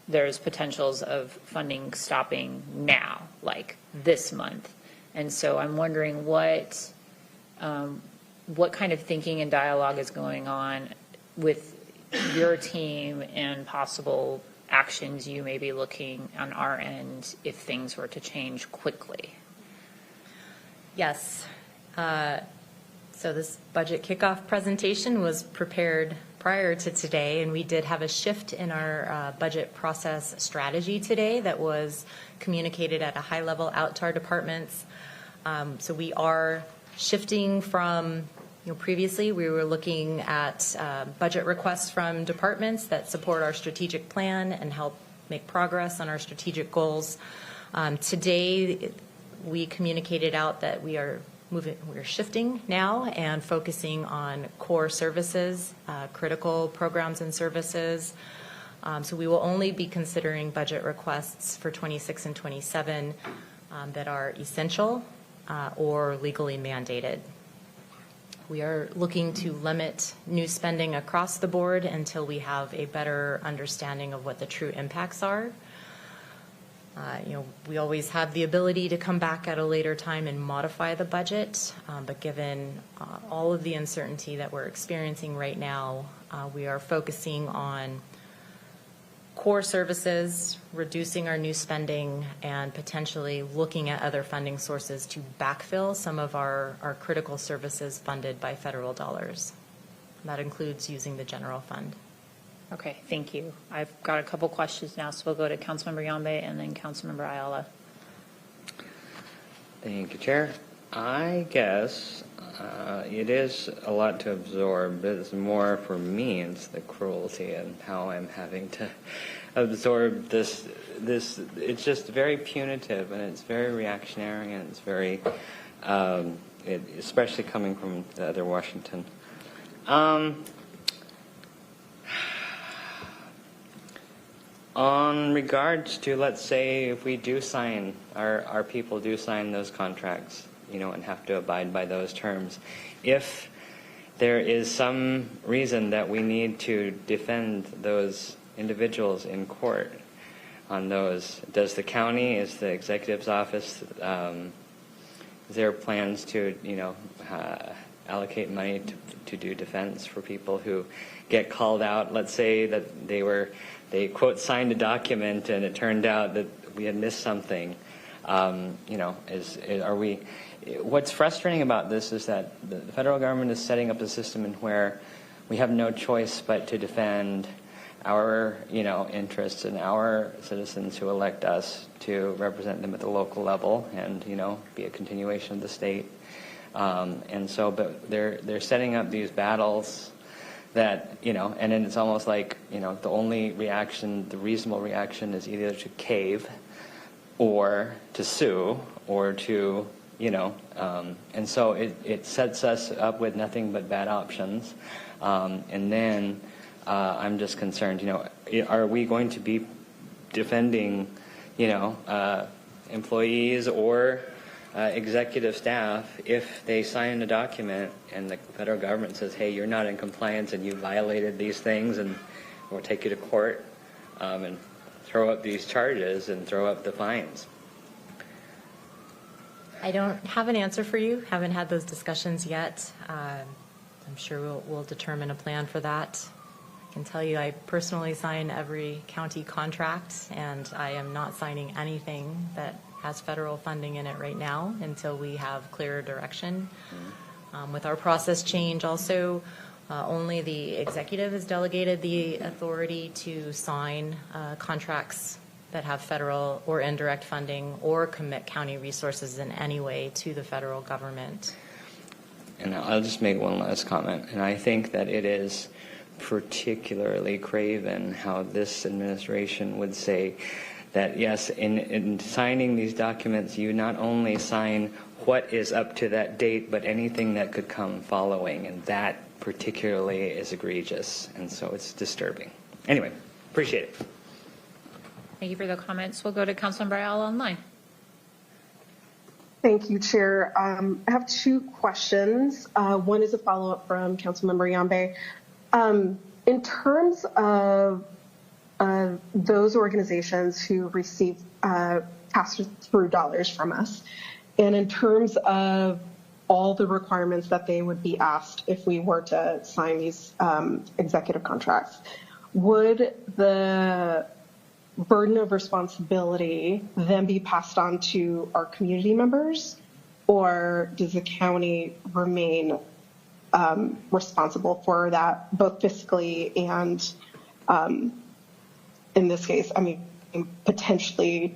S1: there's potentials of funding stopping now, like this month. And so I'm wondering what kind of thinking and dialogue is going on with your team and possible actions you may be looking on our end if things were to change quickly.
S5: Yes. So this budget kickoff presentation was prepared prior to today, and we did have a shift in our budget process strategy today that was communicated at a high level out to our departments. So we are shifting from, previously we were looking at budget requests from departments that support our strategic plan and help make progress on our strategic goals. Today we communicated out that we're shifting now and focusing on core services, critical programs and services. So we will only be considering budget requests for 26 and 27 that are essential or legally mandated. We are looking to limit new spending across the board until we have a better understanding of what the true impacts are. We always have the ability to come back at a later time and modify the budget, but given all of the uncertainty that we're experiencing right now, we are focusing on core services, reducing our new spending, and potentially looking at other funding sources to backfill some of our critical services funded by federal dollars. That includes using the general fund.
S1: Okay, thank you. I've got a couple questions now, so we'll go to Councilmember Yambe and then Councilmember Ayala.
S8: Thank you, Chair. I guess it is a lot to absorb, but it's more for me, it's the cruelty and how I'm having to absorb this. It's just very punitive, and it's very reactionary, and it's very, especially coming from the other Washington. On regards to, let's say, if we do sign, our people do sign those contracts, and have to abide by those terms. If there is some reason that we need to defend those individuals in court on those, does the county, is the executive's office, is there plans to, allocate money to do defense for people who get called out? Let's say that they quote signed a document and it turned out that we had missed something. What's frustrating about this is that the federal government is setting up a system in where we have no choice but to defend our, interests and our citizens who elect us to represent them at the local level and, be a continuation of the state. But they're setting up these battles that, and then it's almost like, the only reaction, the reasonable reaction is either to cave or to sue or to, and so it sets us up with nothing but bad options. And then I'm just concerned, are we going to be defending, employees or executive staff if they sign a document and the federal government says, hey, you're not in compliance and you violated these things, and we'll take you to court and throw up these charges and throw up the fines?
S5: I don't have an answer for you. Haven't had those discussions yet. I'm sure we'll determine a plan for that. I can tell you I personally sign every county contract, and I am not signing anything that has federal funding in it right now until we have clearer direction. With our process change also, only the executive has delegated the authority to sign contracts that have federal or indirect funding or commit county resources in any way to the federal government.
S8: And I'll just make one last comment. And I think that it is particularly craven how this administration would say that, yes, in signing these documents, you not only sign what is up to that date, but anything that could come following. And that particularly is egregious. And so it's disturbing. Anyway, appreciate it.
S1: Thank you for the comments. We'll go to Councilmember Ayala online.
S3: Thank you, Chair. I have two questions. One is a follow-up from Councilmember Yambe. In terms of those organizations who receive pass-through dollars from us, and in terms of all the requirements that they would be asked if we were to sign these executive contracts, would the burden of responsibility then be passed on to our community members, or does the county remain responsible for that, both fiscally and, in this case, potentially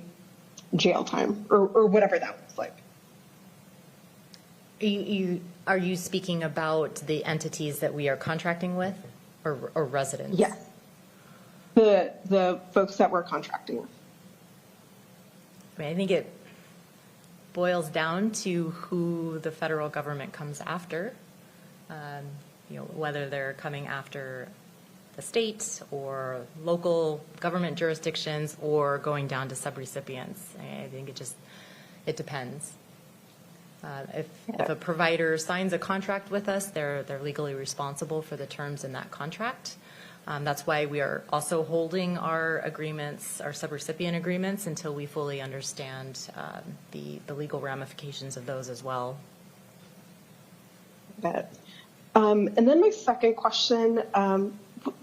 S3: jail time or whatever that looks like?
S5: Are you speaking about the entities that we are contracting with, or residents?
S3: Yes. The folks that we're contracting with.
S5: I think it boils down to who the federal government comes after, whether they're coming after the state or local government jurisdictions or going down to subrecipients. I think it depends. If a provider signs a contract with us, they're legally responsible for the terms in that contract. That's why we are also holding our agreements, our subrecipient agreements, until we fully understand the legal ramifications of those as well.
S3: That. And then my second question,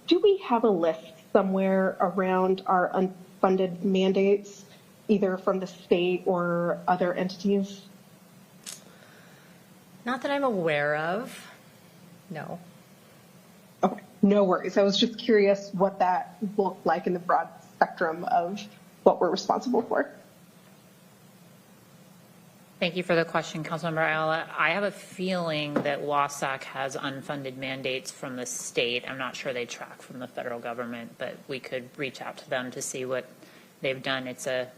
S3: do we have a list somewhere around our unfunded mandates, either from the state or other entities?
S5: Not that I'm aware of, no.
S3: Okay, no worries. I was just curious what that looked like in the broad spectrum of what we're responsible for.
S1: Thank you for the question, Councilmember Ayala. I have a feeling that WASAC has unfunded mandates from the state. I'm not sure they track from the federal government, but we could reach out to them to see what they've done. It's a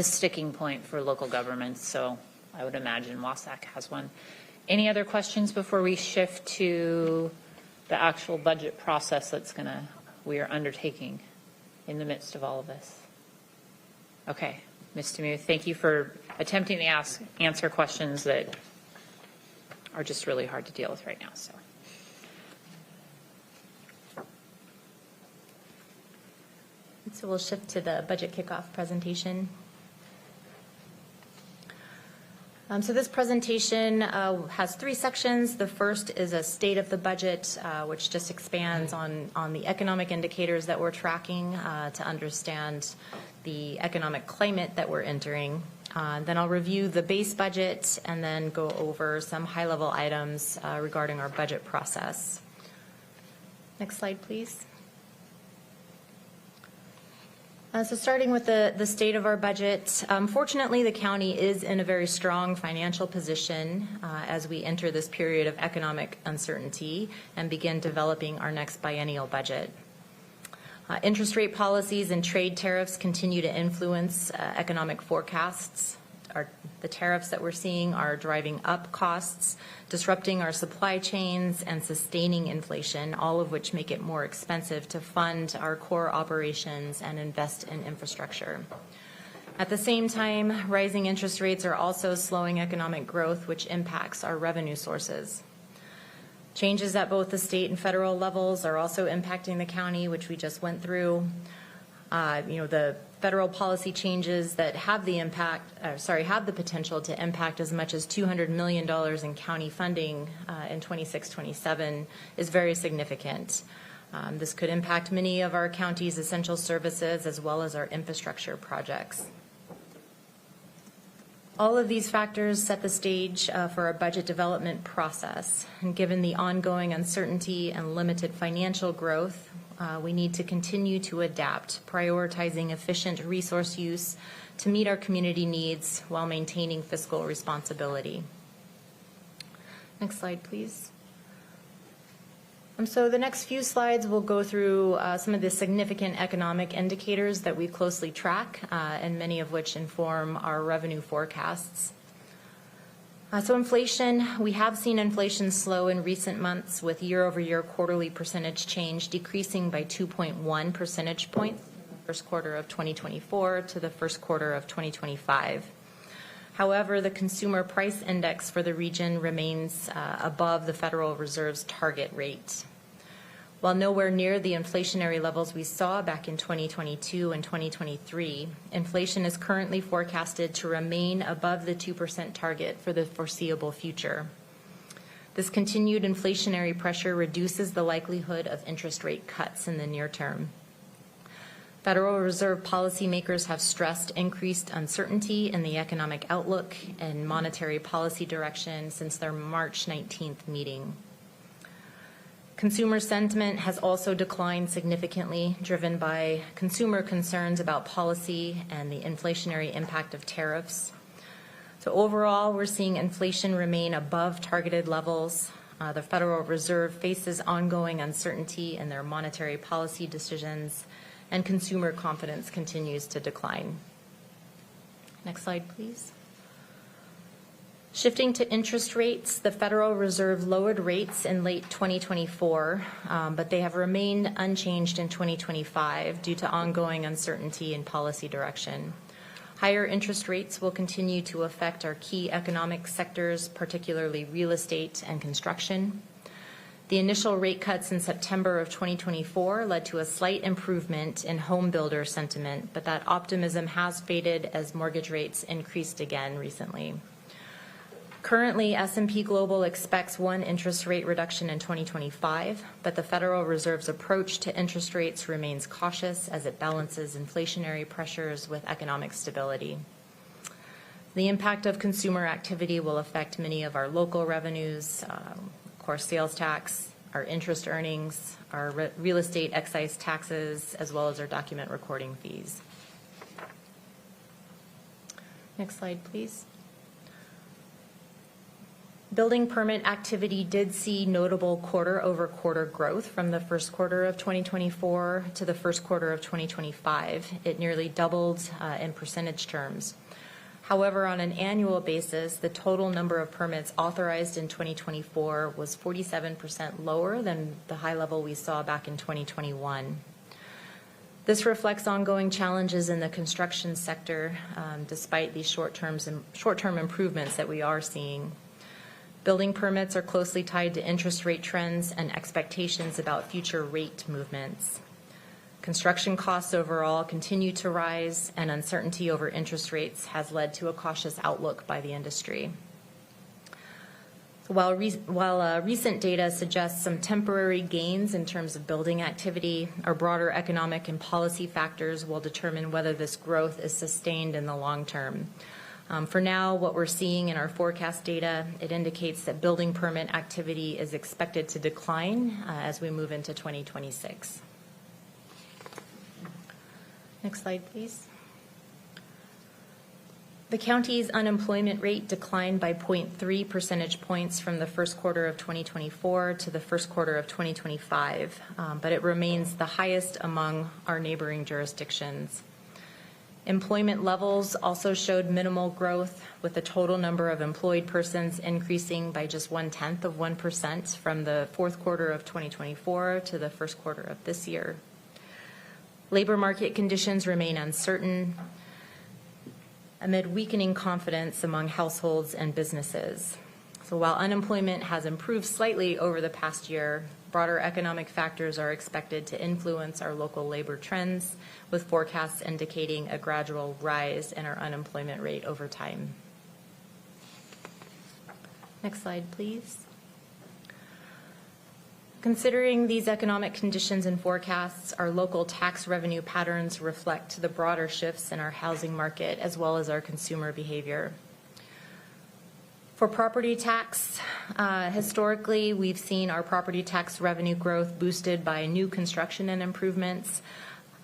S1: sticking point for local governments, so I would imagine WASAC has one. Any other questions before we shift to the actual budget process we are undertaking in the midst of all of this? Okay, Ms. Demuth, thank you for attempting to answer questions that are just really hard to deal with right now.
S5: So we'll shift to the budget kickoff presentation. So this presentation has three sections. The first is a state of the budget, which just expands on the economic indicators that we're tracking to understand the economic climate that we're entering. Then I'll review the base budget and then go over some high-level items regarding our budget process. Next slide, please. So starting with the state of our budget, fortunately the county is in a very strong financial position as we enter this period of economic uncertainty and begin developing our next biennial budget. Interest rate policies and trade tariffs continue to influence economic forecasts. The tariffs that we're seeing are driving up costs, disrupting our supply chains, and sustaining inflation, all of which make it more expensive to fund our core operations and invest in infrastructure. At the same time, rising interest rates are also slowing economic growth, which impacts our revenue sources. Changes at both the state and federal levels are also impacting the county, which we just went through. The federal policy changes that have the potential to impact as much as $200 million in county funding in 26-27 is very significant. This could impact many of our county's essential services as well as our infrastructure projects. All of these factors set the stage for our budget development process. And given the ongoing uncertainty and limited financial growth, we need to continue to adapt, prioritizing efficient resource use to meet our community needs while maintaining fiscal responsibility. Next slide, please. So the next few slides will go through some of the significant economic indicators that we closely track, and many of which inform our revenue forecasts. So inflation, we have seen inflation slow in recent months with year-over-year quarterly percentage change decreasing by 2.1 percentage points from the first quarter of 2024 to the first quarter of 2025. However, the consumer price index for the region remains above the Federal Reserve's target rate. While nowhere near the inflationary levels we saw back in 2022 and 2023, inflation is currently forecasted to remain above the 2% target for the foreseeable future. This continued inflationary pressure reduces the likelihood of interest rate cuts in the near term. Federal Reserve policymakers have stressed increased uncertainty in the economic outlook and monetary policy direction since their March 19th meeting. Consumer sentiment has also declined significantly, driven by consumer concerns about policy and the inflationary impact of tariffs. So overall, we're seeing inflation remain above targeted levels. The Federal Reserve faces ongoing uncertainty in their monetary policy decisions, and consumer confidence continues to decline. Next slide, please. Shifting to interest rates, the Federal Reserve lowered rates in late 2024, but they have remained unchanged in 2025 due to ongoing uncertainty in policy direction. Higher interest rates will continue to affect our key economic sectors, particularly real estate and construction. The initial rate cuts in September of 2024 led to a slight improvement in home builder sentiment, but that optimism has faded as mortgage rates increased again recently. Currently, S&P Global expects one interest rate reduction in 2025, but the Federal Reserve's approach to interest rates remains cautious as it balances inflationary pressures with economic stability. The impact of consumer activity will affect many of our local revenues, of course, sales tax, our interest earnings, our real estate excise taxes, as well as our document recording fees. Next slide, please. Building permit activity did see notable quarter-over-quarter growth from the first quarter of 2024 to the first quarter of 2025. It nearly doubled in percentage terms. However, on an annual basis, the total number of permits authorized in 2024 was 47% lower than the high level we saw back in 2021. This reflects ongoing challenges in the construction sector, despite these short-term improvements that we are seeing. Building permits are closely tied to interest rate trends and expectations about future rate movements. Construction costs overall continue to rise, and uncertainty over interest rates has led to a cautious outlook by the industry. While recent data suggests some temporary gains in terms of building activity, our broader economic and policy factors will determine whether this growth is sustained in the long term. For now, what we're seeing in our forecast data, it indicates that building permit activity is expected to decline as we move into 2026. Next slide, please. The county's unemployment rate declined by 0.3 percentage points from the first quarter of 2024 to the first quarter of 2025, but it remains the highest among our neighboring jurisdictions. Employment levels also showed minimal growth, with the total number of employed persons increasing by just 0.1% from the fourth quarter of 2024 to the first quarter of this year. Labor market conditions remain uncertain amid weakening confidence among households and businesses. So while unemployment has improved slightly over the past year, broader economic factors are expected to influence our local labor trends, with forecasts indicating a gradual rise in our unemployment rate over time. Next slide, please. Considering these economic conditions and forecasts, our local tax revenue patterns reflect the broader shifts in our housing market as well as our consumer behavior. For property tax, historically, we've seen our property tax revenue growth boosted by new construction and improvements.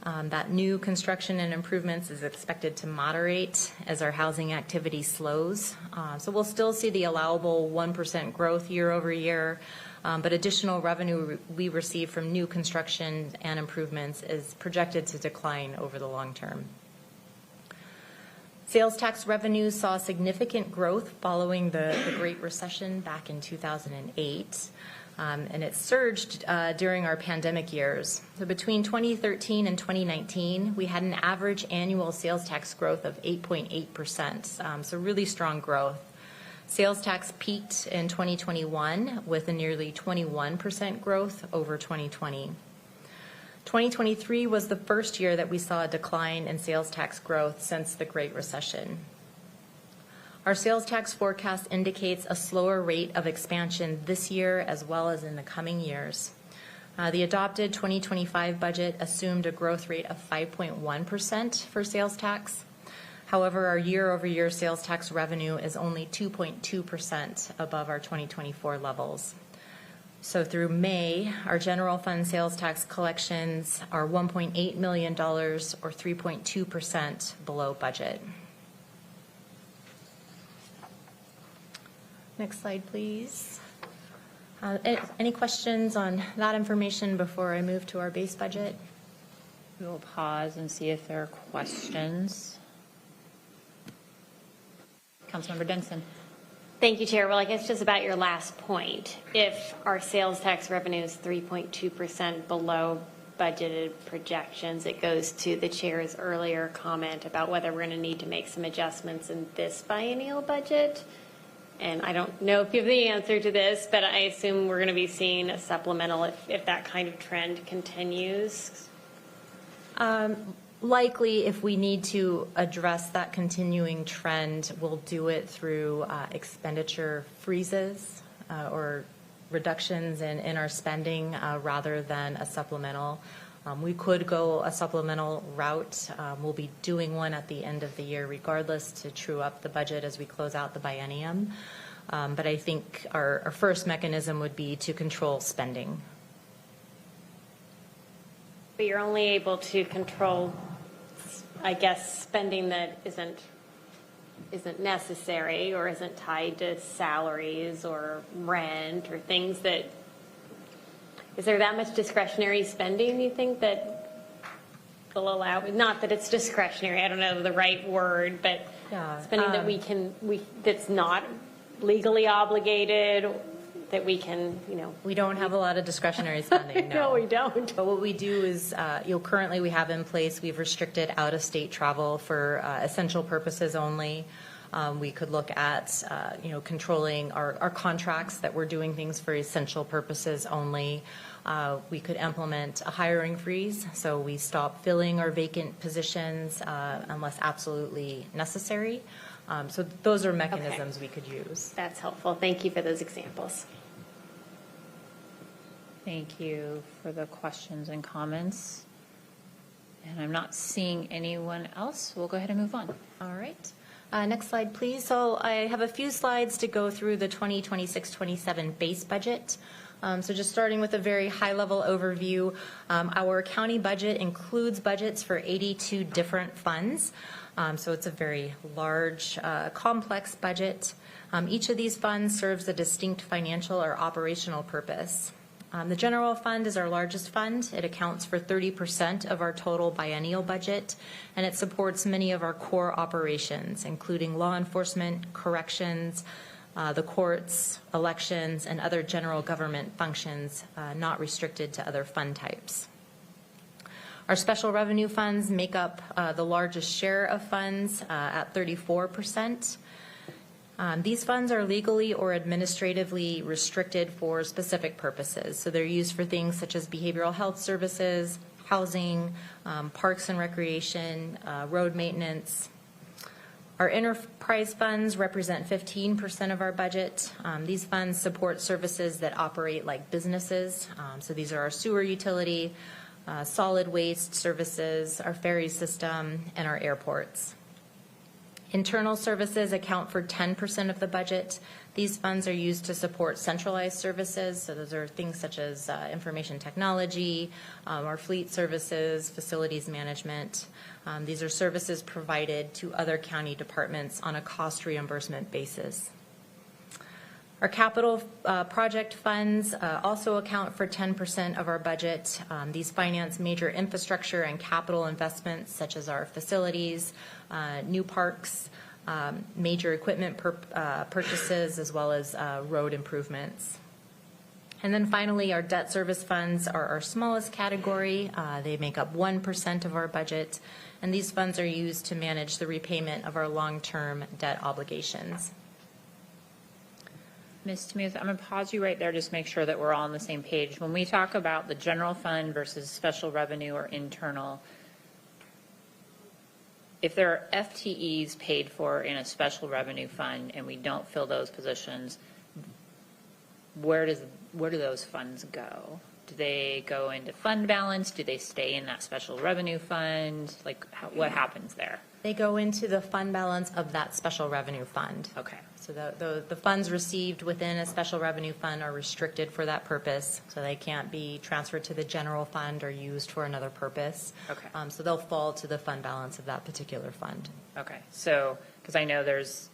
S5: That new construction and improvements is expected to moderate as our housing activity slows. So we'll still see the allowable 1% growth year over year, but additional revenue we receive from new construction and improvements is projected to decline over the long term. Sales tax revenues saw significant growth following the Great Recession back in 2008, and it surged during our pandemic years. So between 2013 and 2019, we had an average annual sales tax growth of 8.8%, so really strong growth. Sales tax peaked in 2021 with a nearly 21% growth over 2020. 2023 was the first year that we saw a decline in sales tax growth since the Great Recession. Our sales tax forecast indicates a slower rate of expansion this year as well as in the coming years. The adopted 2025 budget assumed a growth rate of 5.1% for sales tax. However, our year-over-year sales tax revenue is only 2.2% above our 2024 levels. So through May, our general fund sales tax collections are $1.8 million, or 3.2% below budget. Next slide, please. Any questions on that information before I move to our base budget?
S1: We will pause and see if there are questions. Councilmember Denson.
S7: Thank you, Chair. Well, I guess just about your last point. If our sales tax revenue is 3.2% below budgeted projections, it goes to the Chair's earlier comment about whether we're going to need to make some adjustments in this biennial budget. and I don't know if you have the answer to this, but I assume we're going to be seeing a supplemental if that kind of trend continues.
S5: Likely, if we need to address that continuing trend, we'll do it through expenditure freezes or reductions in our spending rather than a supplemental. We could go a supplemental route. We'll be doing one at the end of the year regardless to true up the budget as we close out the biennium. But I think our first mechanism would be to control spending.
S7: But you're only able to control, I guess, spending that isn't necessary or isn't tied to salaries or rent or things that, is there that much discretionary spending you think that will allow, not that it's discretionary, I don't know the right word, but spending that that's not legally obligated, that we can,
S5: We don't have a lot of discretionary spending, no.
S7: No, we don't.
S5: But what we do is, currently we have in place, we've restricted out-of-state travel for essential purposes only. We could look at, controlling our contracts that we're doing things for essential purposes only. We could implement a hiring freeze, so we stop filling our vacant positions unless absolutely necessary. So those are mechanisms we could use.
S7: That's helpful. Thank you for those examples.
S1: Thank you for the questions and comments. And I'm not seeing anyone else. We'll go ahead and move on.
S5: All right. Next slide, please. So I have a few slides to go through the 2026-27 base budget. So just starting with a very high-level overview, our county budget includes budgets for 82 different funds. So it's a very large, complex budget. Each of these funds serves a distinct financial or operational purpose. The general fund is our largest fund. It accounts for 30% of our total biennial budget, and it supports many of our core operations, including law enforcement, corrections, the courts, elections, and other general government functions not restricted to other fund types. Our special revenue funds make up the largest share of funds at 34%. These funds are legally or administratively restricted for specific purposes. So they're used for things such as behavioral health services, housing, parks and recreation, road maintenance. Our enterprise funds represent 15% of our budget. These funds support services that operate like businesses. So these are our sewer utility, solid waste services, our ferry system, and our airports. Internal services account for 10% of the budget. These funds are used to support centralized services. So those are things such as information technology, our fleet services, facilities management. These are services provided to other county departments on a cost reimbursement basis. Our capital project funds also account for 10% of our budget. These finance major infrastructure and capital investments such as our facilities, new parks, major equipment purchases, as well as road improvements. And then finally, our debt service funds are our smallest category. They make up 1% of our budget, and these funds are used to manage the repayment of our long-term debt obligations.
S1: Ms. Tamuth, I'm going to pause you right there just to make sure that we're all on the same page. When we talk about the general fund versus special revenue or internal, if there are FTEs paid for in a special revenue fund and we don't fill those positions, where do those funds go? Do they go into fund balance? Do they stay in that special revenue fund? What happens there?
S5: They go into the fund balance of that special revenue fund.
S1: Okay.
S5: So the funds received within a special revenue fund are restricted for that purpose, so they can't be transferred to the general fund or used for another purpose.
S1: Okay.
S5: So they'll fall to the fund balance of that particular fund.
S1: Okay. So, because I know there's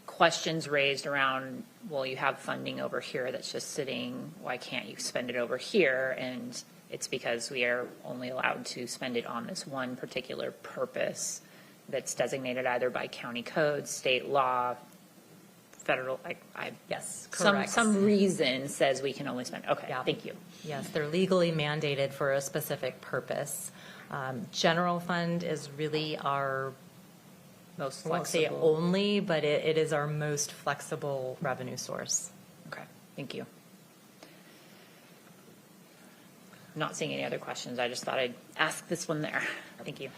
S1: questions raised around, well, you have funding over here that's just sitting, why can't you spend it over here? And it's because we are only allowed to spend it on this one particular purpose that's designated either by county code, state law, federal,
S5: Yes, correct.
S1: Some reason says we can only spend. Okay,
S5: Yeah.
S1: thank you.
S5: Yes, they're legally mandated for a specific purpose. General fund is really our
S1: most
S5: I won't say
S1: flexible?
S5: only, but it is our most flexible revenue source.
S1: Okay, thank you. Not seeing any other questions. I just thought I'd ask this one there. Thank you.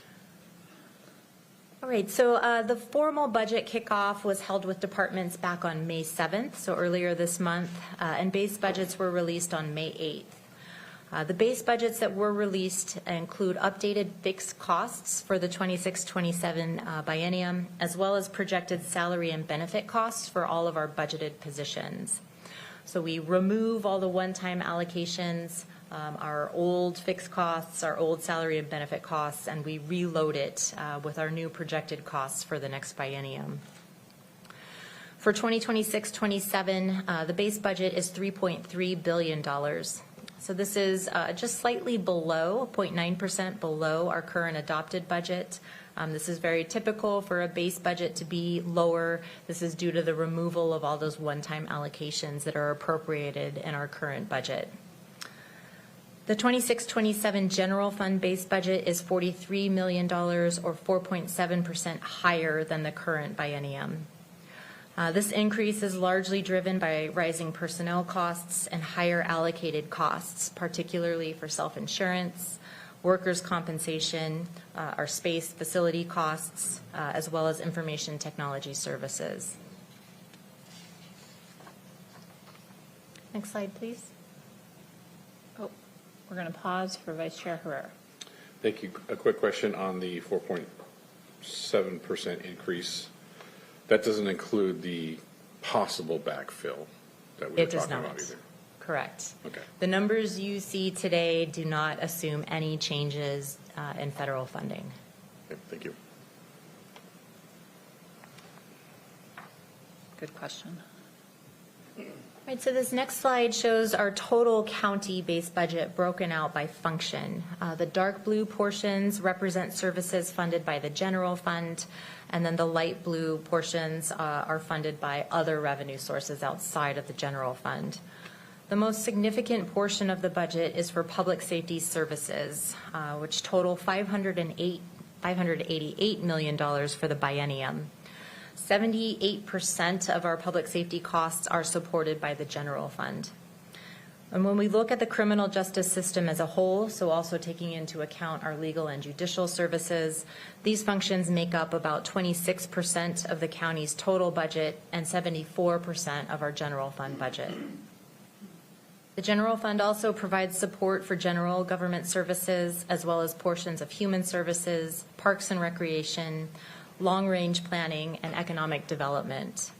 S5: All right, so the formal budget kickoff was held with departments back on May 7th, so earlier this month, and base budgets were released on May 8th. The base budgets that were released include updated fixed costs for the 26-27 biennium, as well as projected salary and benefit costs for all of our budgeted positions. So we remove all the one-time allocations, our old fixed costs, our old salary and benefit costs, and we reload it with our new projected costs for the next biennium. For 2026-27, the base budget is $3.3 billion. So this is just slightly below, 0.9% below our current adopted budget. This is very typical for a base budget to be lower. This is due to the removal of all those one-time allocations that are appropriated in our current budget. The 26-27 general fund base budget is $43 million, or 4.7% higher than the current biennium. This increase is largely driven by rising personnel costs and higher allocated costs, particularly for self-insurance, workers' compensation, our space facility costs, as well as information technology services. Next slide, please.
S1: Oh, we're going to pause for Vice Chair Herrera.
S6: Thank you. A quick question on the 4.7% increase. That doesn't include the possible backfill that we were
S5: It does
S6: talking
S5: not.
S6: about either.
S5: Correct.
S6: Okay.
S5: The numbers you see today do not assume any changes in federal funding.
S6: Okay, thank you.
S1: Good question.
S5: Right, so this next slide shows our total county base budget broken out by function. The dark blue portions represent services funded by the general fund, and then the light blue portions are funded by other revenue sources outside of the general fund. The most significant portion of the budget is for public safety services, which total $588 million for the biennium. 78% of our public safety costs are supported by the general fund. And when we look at the criminal justice system as a whole, so also taking into account our legal and judicial services, these functions make up about 26% of the county's total budget and 74% of our general fund budget. The general fund also provides support for general government services, as well as portions of human services, parks and recreation, long-range planning, and economic development.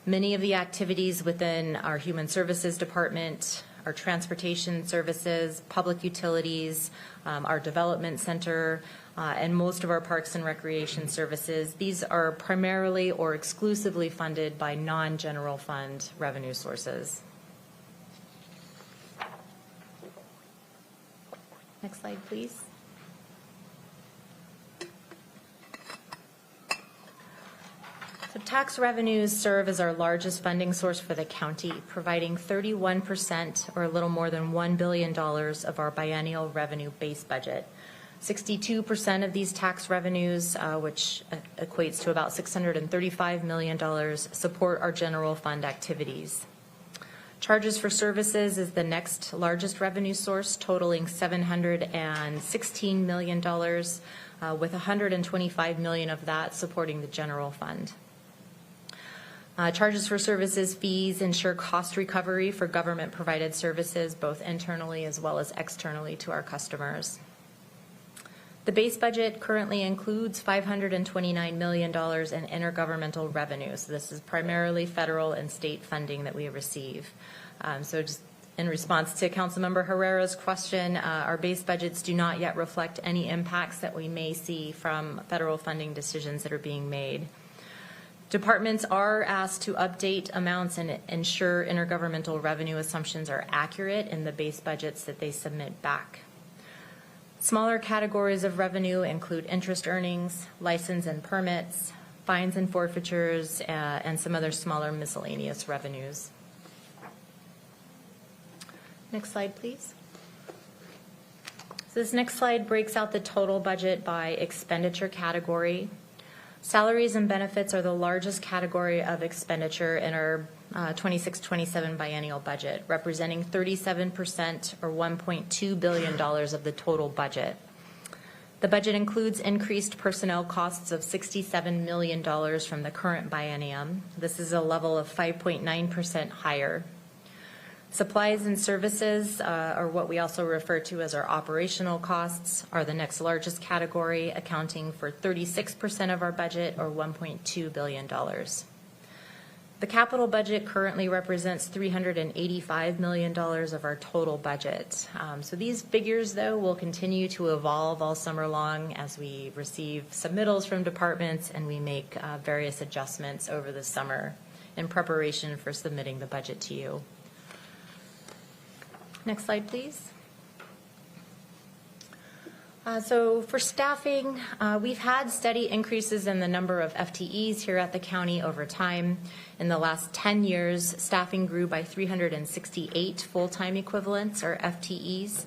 S5: Many of the activities within our Human Services Department, our transportation services, public utilities, our development center, and most of our parks and recreation services, these are primarily or exclusively funded by non-general fund revenue sources. Next slide, please. So tax revenues serve as our largest funding source for the county, providing 31%, or a little more than $1 billion, of our biennial revenue base budget. 62% of these tax revenues, which equates to about $635 million, support our general fund activities. Charges for services is the next largest revenue source, totaling $716 million, with $125 million of that supporting the general fund. Charges for services fees ensure cost recovery for government-provided services, both internally as well as externally to our customers. The base budget currently includes $529 million in intergovernmental revenue. So this is primarily federal and state funding that we receive. So just in response to Councilmember Herrera's question, our base budgets do not yet reflect any impacts that we may see from federal funding decisions that are being made. Departments are asked to update amounts and ensure intergovernmental revenue assumptions are accurate in the base budgets that they submit back. Smaller categories of revenue include interest earnings, license and permits, fines and forfeitures, and some other smaller miscellaneous revenues. Next slide, please. So this next slide breaks out the total budget by expenditure category. Salaries and benefits are the largest category of expenditure in our 26-27 biennial budget, representing 37% or $1.2 billion of the total budget. The budget includes increased personnel costs of $67 million from the current biennium. This is a level of 5.9% higher. Supplies and services, or what we also refer to as our operational costs, are the next largest category, accounting for 36% of our budget, or $1.2 billion. The capital budget currently represents $385 million of our total budget. So these figures, though, will continue to evolve all summer long as we receive submittals from departments and we make various adjustments over the summer in preparation for submitting the budget to you. Next slide, please. So for staffing, we've had steady increases in the number of FTEs here at the county over time. In the last 10 years, staffing grew by 368 full-time equivalents, or FTEs,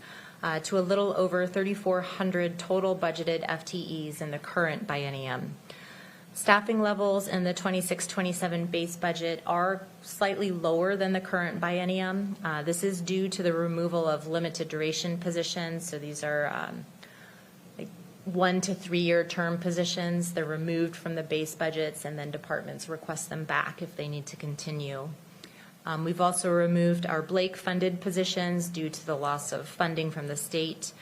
S5: to a little over 3,400 total budgeted FTEs in the current biennium. Staffing levels in the 26-27 base budget are slightly lower than the current biennium. This is due to the removal of limited duration positions. So these are 1 to 3 year term positions. They're removed from the base budgets, and then departments request them back if they need to continue. We've also removed our Blake funded positions due to the loss of funding from the state.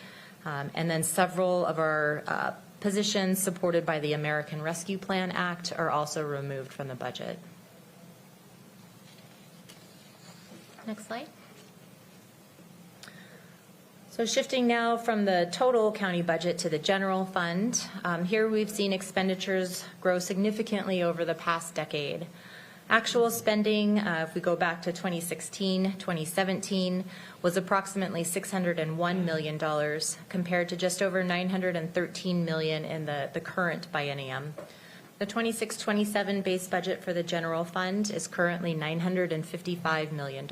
S5: And then several of our positions supported by the American Rescue Plan Act are also removed from the budget. Next slide. So shifting now from the total county budget to the general fund, here we've seen expenditures grow significantly over the past decade. Actual spending, if we go back to 2016, 2017, was approximately $601 million compared to just over $913 million in the current biennium. The 26-27 base budget for the general fund is currently $955 million.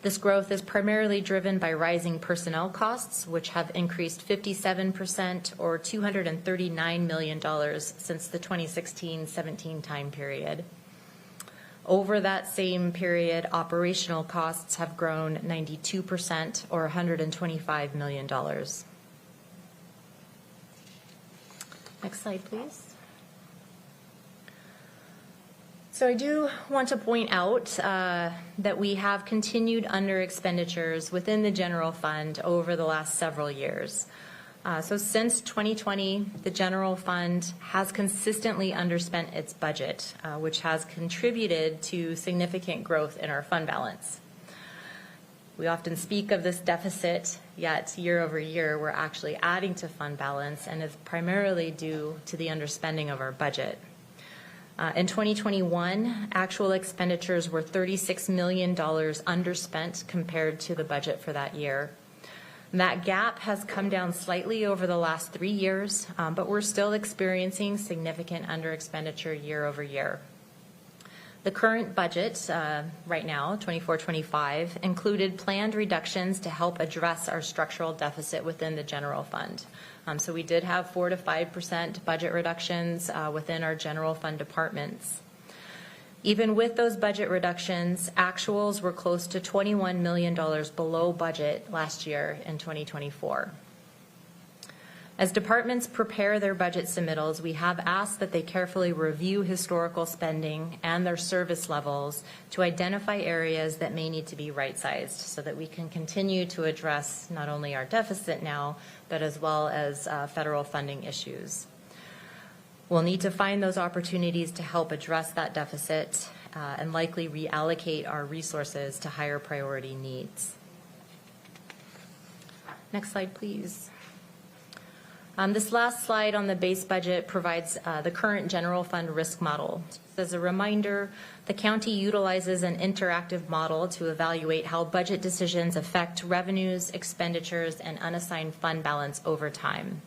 S5: This growth is primarily driven by rising personnel costs, which have increased 57% or $239 million since the 2016-17 time period. Over that same period, operational costs have grown 92% or $125 million. Next slide, please. So I do want to point out that we have continued under expenditures within the general fund over the last several years. So since 2020, the general fund has consistently underspent its budget, which has contributed to significant growth in our fund balance. We often speak of this deficit, yet year over year we're actually adding to fund balance, and it's primarily due to the underspending of our budget. In 2021, actual expenditures were $36 million underspent compared to the budget for that year. That gap has come down slightly over the last 3 years, but we're still experiencing significant underexpenditure year over year. The current budget right now, 24-25, included planned reductions to help address our structural deficit within the general fund. So we did have 4 to 5% budget reductions within our general fund departments. Even with those budget reductions, actuals were close to $21 million below budget last year in 2024. As departments prepare their budget submittals, we have asked that they carefully review historical spending and their service levels to identify areas that may need to be right-sized so that we can continue to address not only our deficit now, but as well as federal funding issues. We'll need to find those opportunities to help address that deficit and likely reallocate our resources to higher priority needs. Next slide, please. This last slide on the base budget provides the current general fund risk model. As a reminder, the county utilizes an interactive model to evaluate how budget decisions affect revenues, expenditures, and unassigned fund balance over time.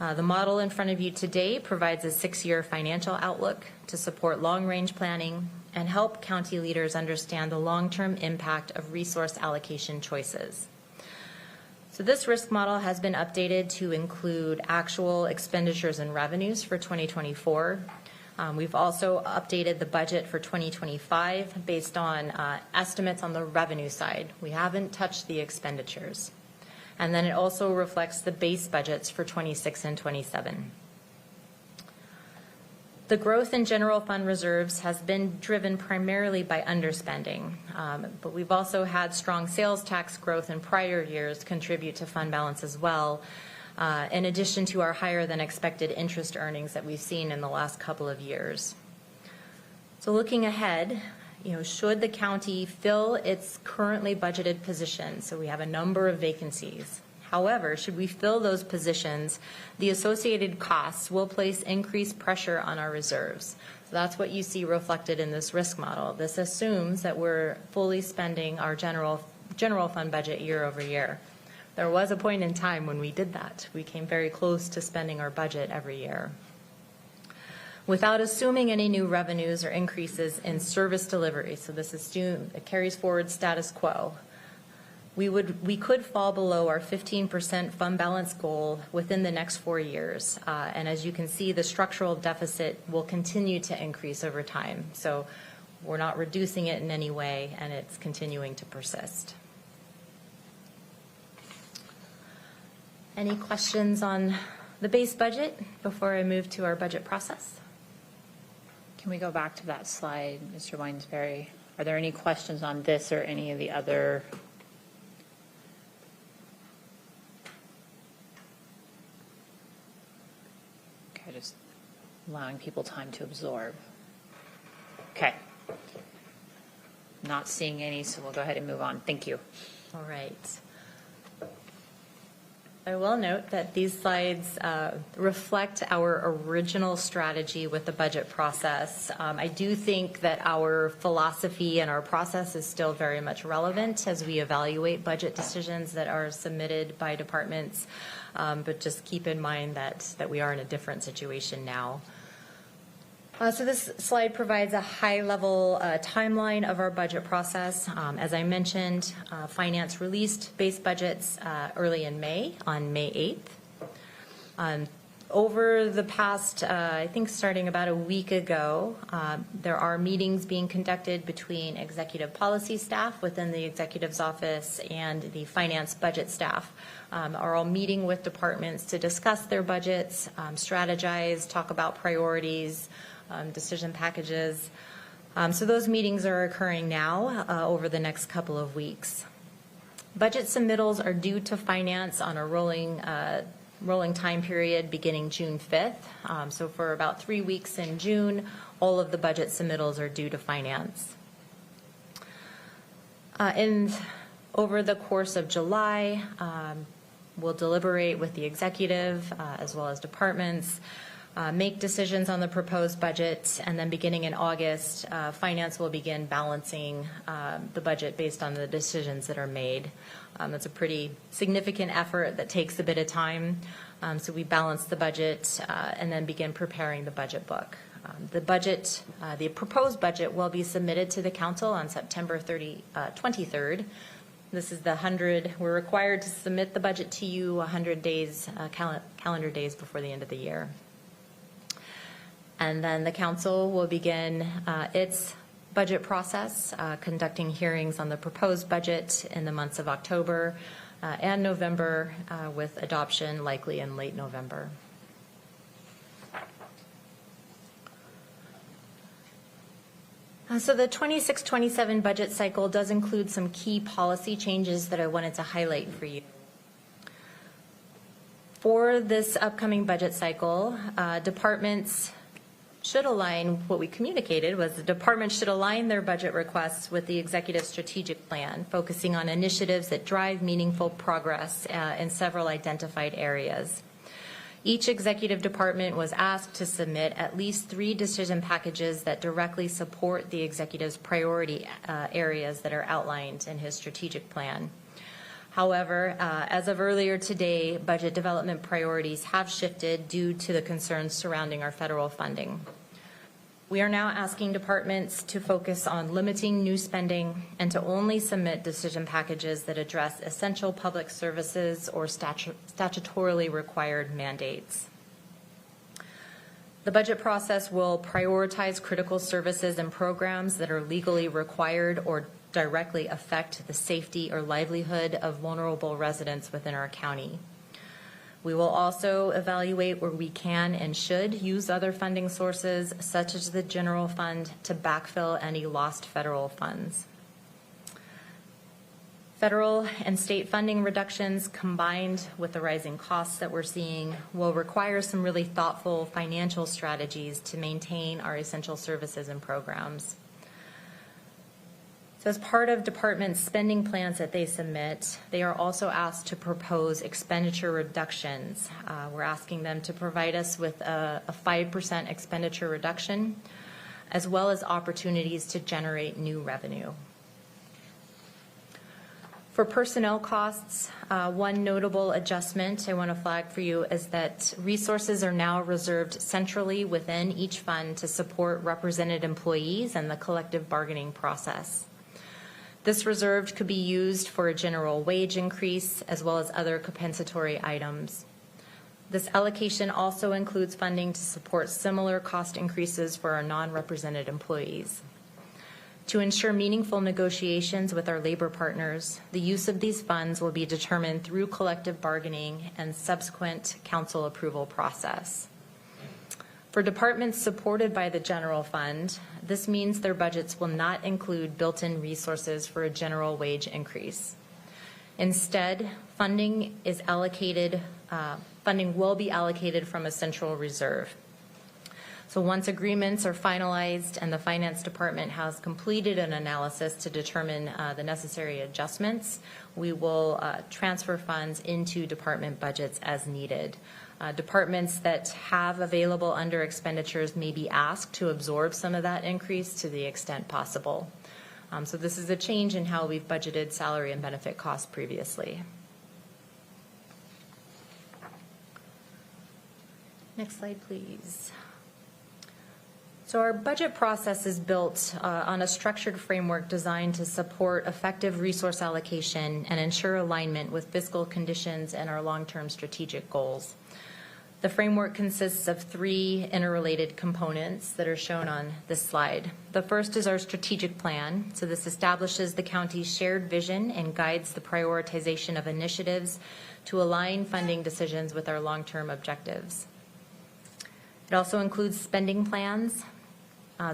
S5: The model in front of you today provides a 6-year financial outlook to support long-range planning and help county leaders understand the long-term impact of resource allocation choices. So this risk model has been updated to include actual expenditures and revenues for 2024. We've also updated the budget for 2025 based on estimates on the revenue side. We haven't touched the expenditures. And then it also reflects the base budgets for 26 and 27. The growth in general fund reserves has been driven primarily by underspending, but we've also had strong sales tax growth in prior years contribute to fund balance as well, in addition to our higher than expected interest earnings that we've seen in the last couple of years. So looking ahead, should the county fill its currently budgeted positions, so we have a number of vacancies. However, should we fill those positions, the associated costs will place increased pressure on our reserves. So that's what you see reflected in this risk model. This assumes that we're fully spending our general fund budget year over year. There was a point in time when we did that. We came very close to spending our budget every year. Without assuming any new revenues or increases in service delivery, so this it carries forward status quo, we could fall below our 15% fund balance goal within the next 4 years. And as you can see, the structural deficit will continue to increase over time. So we're not reducing it in any way, and it's continuing to persist. Any questions on the base budget before I move to our budget process?
S1: Can we go back to that slide, Mr. Weinsberry? Are there any questions on this or any of the other? Okay, just allowing people time to absorb. Okay. Not seeing any, so we'll go ahead and move on. Thank you.
S5: All right. I will note that these slides reflect our original strategy with the budget process. I do think that our philosophy and our process is still very much relevant as we evaluate budget decisions that are submitted by departments, but just keep in mind that we are in a different situation now. So this slide provides a high-level timeline of our budget process. As I mentioned, Finance released base budgets early in May, on May 8th. Over the past, I think starting about a week ago, there are meetings being conducted between executive policy staff within the executive's office and the finance budget staff. Are all meeting with departments to discuss their budgets, strategize, talk about priorities, decision packages. So those meetings are occurring now over the next couple of weeks. Budget submittals are due to finance on a rolling time period beginning June 5th. So for about 3 weeks in June, all of the budget submittals are due to finance. And over the course of July, we'll deliberate with the executive as well as departments, make decisions on the proposed budget, and then beginning in August, finance will begin balancing the budget based on the decisions that are made. That's a pretty significant effort that takes a bit of time. So we balance the budget and then begin preparing the budget book. The proposed budget will be submitted to the council on September 23rd. This is we're required to submit the budget to you 100 days, calendar days before the end of the year. And then the council will begin its budget process, conducting hearings on the proposed budget in the months of October and November, with adoption likely in late November. So the 26-27 budget cycle does include some key policy changes that I wanted to highlight for you. For this upcoming budget cycle, departments should align, what we communicated was the department should align their budget requests with the executive strategic plan, focusing on initiatives that drive meaningful progress in several identified areas. Each executive department was asked to submit at least 3 decision packages that directly support the executive's priority areas that are outlined in his strategic plan. However, as of earlier today, budget development priorities have shifted due to the concerns surrounding our federal funding. We are now asking departments to focus on limiting new spending and to only submit decision packages that address essential public services or statutorily required mandates. The budget process will prioritize critical services and programs that are legally required or directly affect the safety or livelihood of vulnerable residents within our county. We will also evaluate where we can and should use other funding sources, such as the general fund, to backfill any lost federal funds. Federal and state funding reductions combined with the rising costs that we're seeing will require some really thoughtful financial strategies to maintain our essential services and programs. So as part of department spending plans that they submit, they are also asked to propose expenditure reductions. We're asking them to provide us with a 5% expenditure reduction, as well as opportunities to generate new revenue. For personnel costs, one notable adjustment I want to flag for you is that resources are now reserved centrally within each fund to support represented employees and the collective bargaining process. This reserve could be used for a general wage increase as well as other compensatory items. This allocation also includes funding to support similar cost increases for our non-represented employees. To ensure meaningful negotiations with our labor partners, the use of these funds will be determined through collective bargaining and subsequent council approval process. For departments supported by the general fund, this means their budgets will not include built-in resources for a general wage increase. Instead, funding will be allocated from a central reserve. So once agreements are finalized and the finance department has completed an analysis to determine the necessary adjustments, we will transfer funds into department budgets as needed. Departments that have available under expenditures may be asked to absorb some of that increase to the extent possible. So this is a change in how we've budgeted salary and benefit costs previously. Next slide, please. So our budget process is built on a structured framework designed to support effective resource allocation and ensure alignment with fiscal conditions and our long-term strategic goals. The framework consists of three interrelated components that are shown on this slide. The first is our strategic plan. So this establishes the county's shared vision and guides the prioritization of initiatives to align funding decisions with our long-term objectives. It also includes spending plans.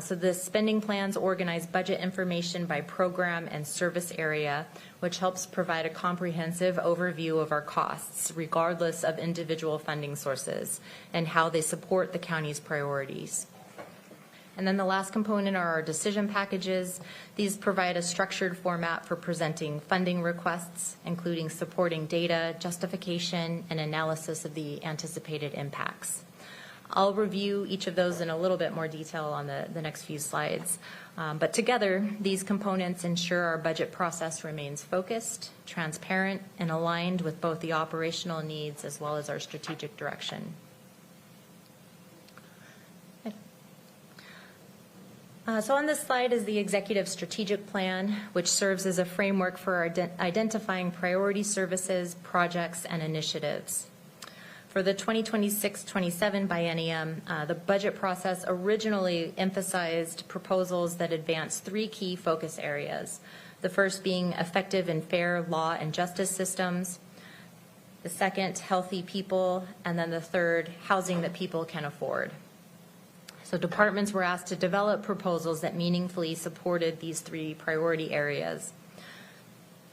S5: So the spending plans organize budget information by program and service area, which helps provide a comprehensive overview of our costs, regardless of individual funding sources, and how they support the county's priorities. And then the last component are our decision packages. These provide a structured format for presenting funding requests, including supporting data, justification, and analysis of the anticipated impacts. I'll review each of those in a little bit more detail on the next few slides. But together, these components ensure our budget process remains focused, transparent, and aligned with both the operational needs as well as our strategic direction. So on this slide is the executive strategic plan, which serves as a framework for identifying priority services, projects, and initiatives. For the 2026-27 biennium, the budget process originally emphasized proposals that advance three key focus areas. The first being effective and fair law and justice systems. The second, healthy people. And then the third, housing that people can afford. So departments were asked to develop proposals that meaningfully supported these three priority areas.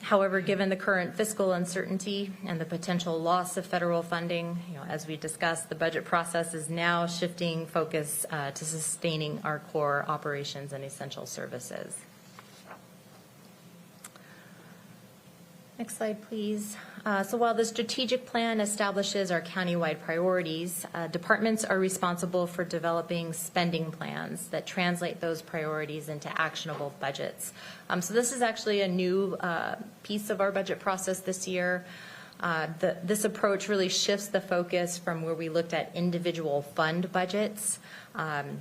S5: However, given the current fiscal uncertainty and the potential loss of federal funding, as we discussed, the budget process is now shifting focus to sustaining our core operations and essential services. Next slide, please. So while the strategic plan establishes our countywide priorities, departments are responsible for developing spending plans that translate those priorities into actionable budgets. So this is actually a new piece of our budget process this year. This approach really shifts the focus from where we looked at individual fund budgets,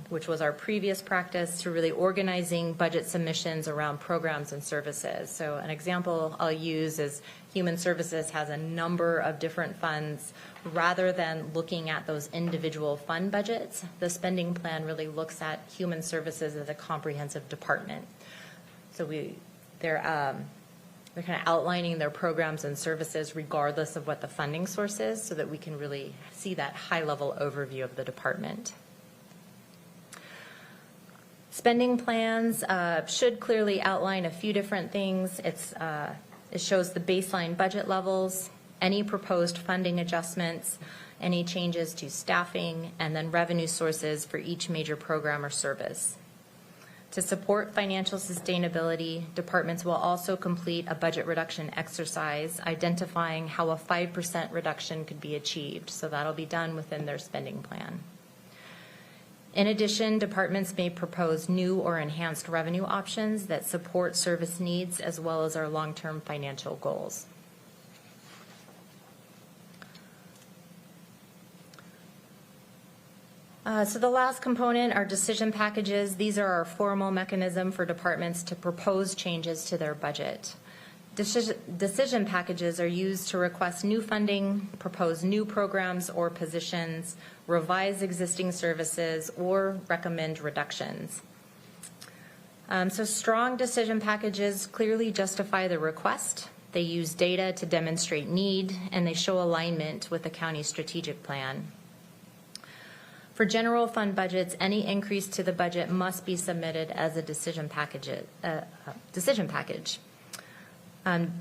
S5: which was our previous practice, to really organizing budget submissions around programs and services. So an example I'll use is Human Services has a number of different funds. Rather than looking at those individual fund budgets, the spending plan really looks at Human Services as a comprehensive department. So they're kind of outlining their programs and services regardless of what the funding source is, so that we can really see that high-level overview of the department. Spending plans should clearly outline a few different things. It shows the baseline budget levels, any proposed funding adjustments, any changes to staffing, and then revenue sources for each major program or service. To support financial sustainability, departments will also complete a budget reduction exercise identifying how a 5% reduction could be achieved. So that'll be done within their spending plan. In addition, departments may propose new or enhanced revenue options that support service needs as well as our long-term financial goals. So the last component are decision packages. These are our formal mechanism for departments to propose changes to their budget. Decision packages are used to request new funding, propose new programs or positions, revise existing services, or recommend reductions. So strong decision packages clearly justify the request. They use data to demonstrate need, and they show alignment with the county's strategic plan. For general fund budgets, any increase to the budget must be submitted as a decision package.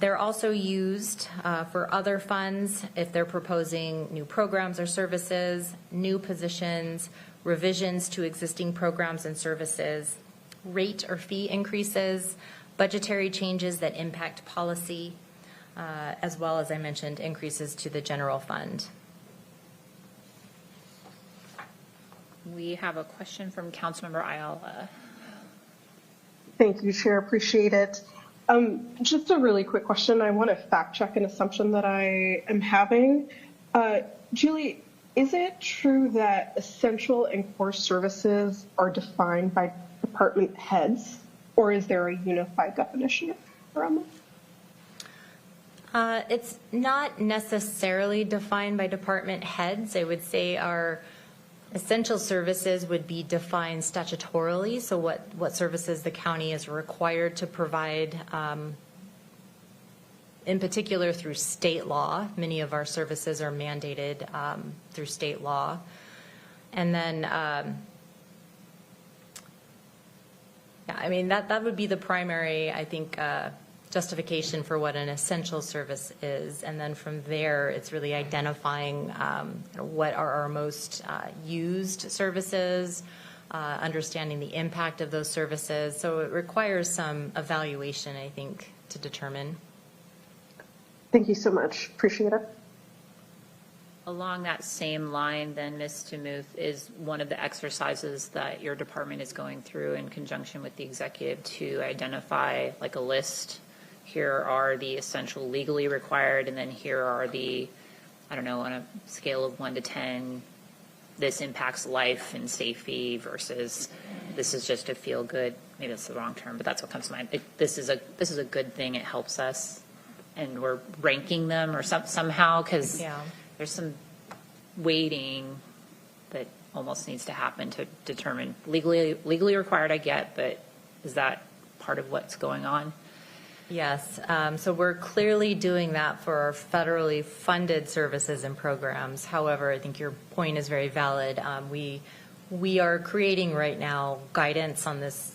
S5: They're also used for other funds if they're proposing new programs or services, new positions, revisions to existing programs and services, rate or fee increases, budgetary changes that impact policy, as well as I mentioned, increases to the general fund.
S1: We have a question from Councilmember Ayala.
S3: Thank you, Chair. Appreciate it. Just a really quick question. I want to fact check an assumption that I am having. Julie, is it true that essential and core services are defined by department heads, or is there a unified definition around that?
S5: It's not necessarily defined by department heads. I would say our essential services would be defined statutorily, so what services the county is required to provide, in particular through state law. Many of our services are mandated through state law. And then, yeah, I mean, that would be the primary, I think, justification for what an essential service is. And then from there, it's really identifying what are our most used services, understanding the impact of those services. So it requires some evaluation, I think, to determine.
S3: Thank you so much. Appreciate it.
S1: Along that same line, then, Ms. Tamuth, is one of the exercises that your department is going through in conjunction with the executive to identify like a list. Here are the essential legally required, and then here are the, I don't know, on a scale of 1 to 10, this impacts life and safety versus this is just a feel good. Maybe that's the wrong term, but that's what comes to mind. This is a good thing. It helps us, and we're ranking them or somehow because there's some weighting that almost needs to happen to determine legally required. I get, but is that part of what's going on?
S5: Yes, so we're clearly doing that for our federally funded services and programs. However, I think your point is very valid. We are creating right now guidance on this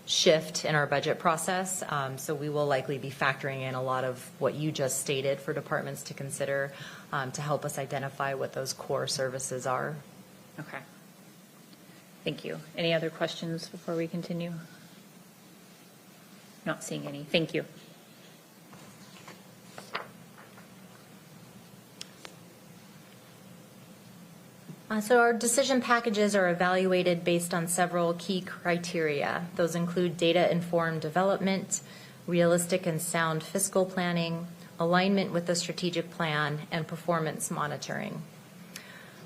S5: shift in our budget process. So we will likely be factoring in a lot of what you just stated for departments to consider to help us identify what those core services are.
S1: Okay. Thank you. Any other questions before we continue? Not seeing any. Thank you.
S5: So our decision packages are evaluated based on several key criteria. Those include data-informed development, realistic and sound fiscal planning, alignment with the strategic plan, and performance monitoring.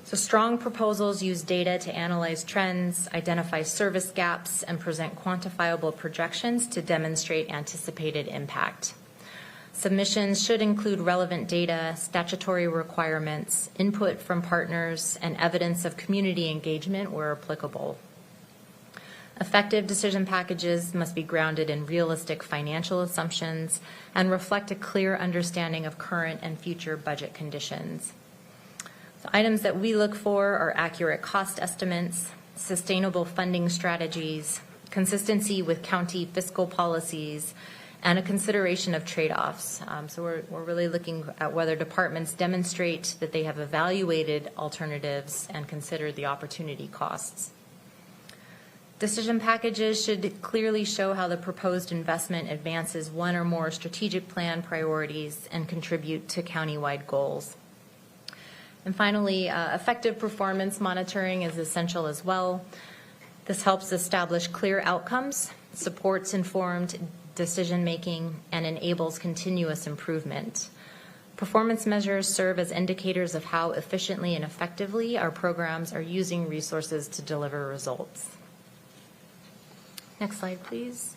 S5: So strong proposals use data to analyze trends, identify service gaps, and present quantifiable projections to demonstrate anticipated impact. Submissions should include relevant data, statutory requirements, input from partners, and evidence of community engagement where applicable. Effective decision packages must be grounded in realistic financial assumptions and reflect a clear understanding of current and future budget conditions. So items that we look for are accurate cost estimates, sustainable funding strategies, consistency with county fiscal policies, and a consideration of trade-offs. So we're really looking at whether departments demonstrate that they have evaluated alternatives and considered the opportunity costs. Decision packages should clearly show how the proposed investment advances one or more strategic plan priorities and contribute to countywide goals. And finally, effective performance monitoring is essential as well. This helps establish clear outcomes, supports informed decision-making, and enables continuous improvement. Performance measures serve as indicators of how efficiently and effectively our programs are using resources to deliver results. Next slide, please.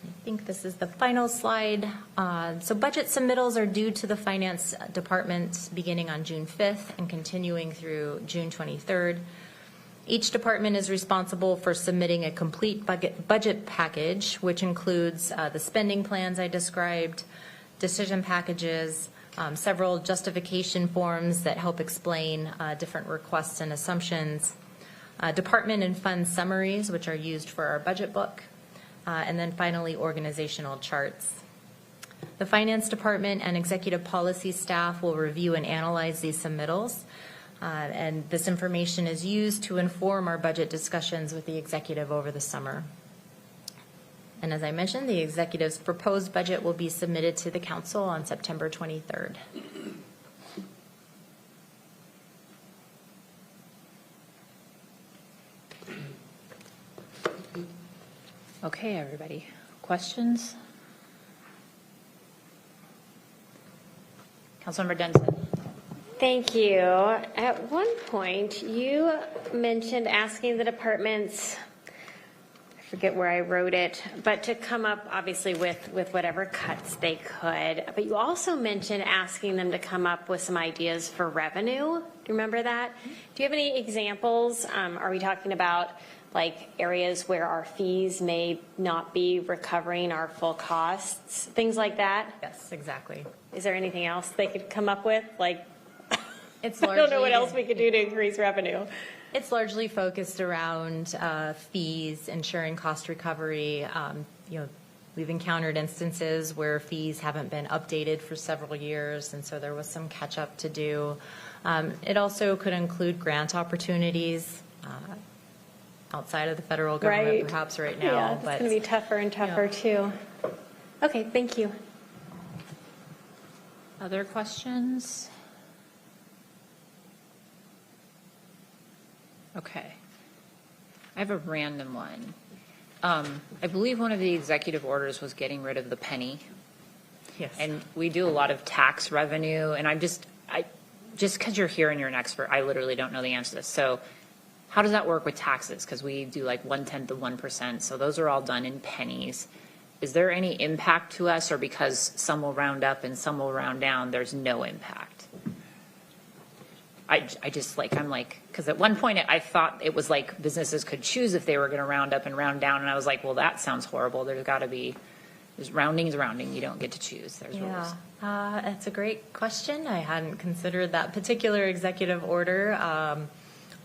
S5: I think this is the final slide. So budget submittals are due to the Finance Department beginning on June 5th and continuing through June 23rd. Each department is responsible for submitting a complete budget package, which includes the spending plans I described, decision packages, several justification forms that help explain different requests and assumptions, department and fund summaries, which are used for our budget book, and then finally organizational charts. The Finance Department and Executive Policy staff will review and analyze these submittals, and this information is used to inform our budget discussions with the executive over the summer. And as I mentioned, the executive's proposed budget will be submitted to the council on September 23rd.
S1: Okay, everybody. Questions? Councilmember Denson.
S7: Thank you. At one point, you mentioned asking the departments, I forget where I wrote it, but to come up obviously with whatever cuts they could. But you also mentioned asking them to come up with some ideas for revenue. Do you remember that? Do you have any examples? Are we talking about like areas where our fees may not be recovering our full costs, things like that?
S5: Yes, exactly.
S7: Is there anything else they could come up with? Like,
S5: It's
S7: I don't know what else we could do to increase revenue.
S5: It's largely focused around fees, ensuring cost recovery. We've encountered instances where fees haven't been updated for several years, and so there was some catch up to do. It also could include grant opportunities outside of the federal government, perhaps right now.
S7: Yeah, it's going to be tougher and tougher too. Okay, thank you.
S1: Other questions? Okay. I have a random one. I believe one of the executive orders was getting rid of the penny.
S5: Yes.
S1: And we do a lot of tax revenue, and just because you're here and you're an expert, I literally don't know the answer to this. So how does that work with taxes? Because we do like 1/10 of 1%. So those are all done in pennies. Is there any impact to us, or because some will round up and some will round down, there's no impact? Because at one point I thought it was like businesses could choose if they were going to round up and round down. And I was like, well, that sounds horrible. There's rounding is rounding. You don't get to choose. There's rules.
S5: That's a great question. I hadn't considered that particular executive order.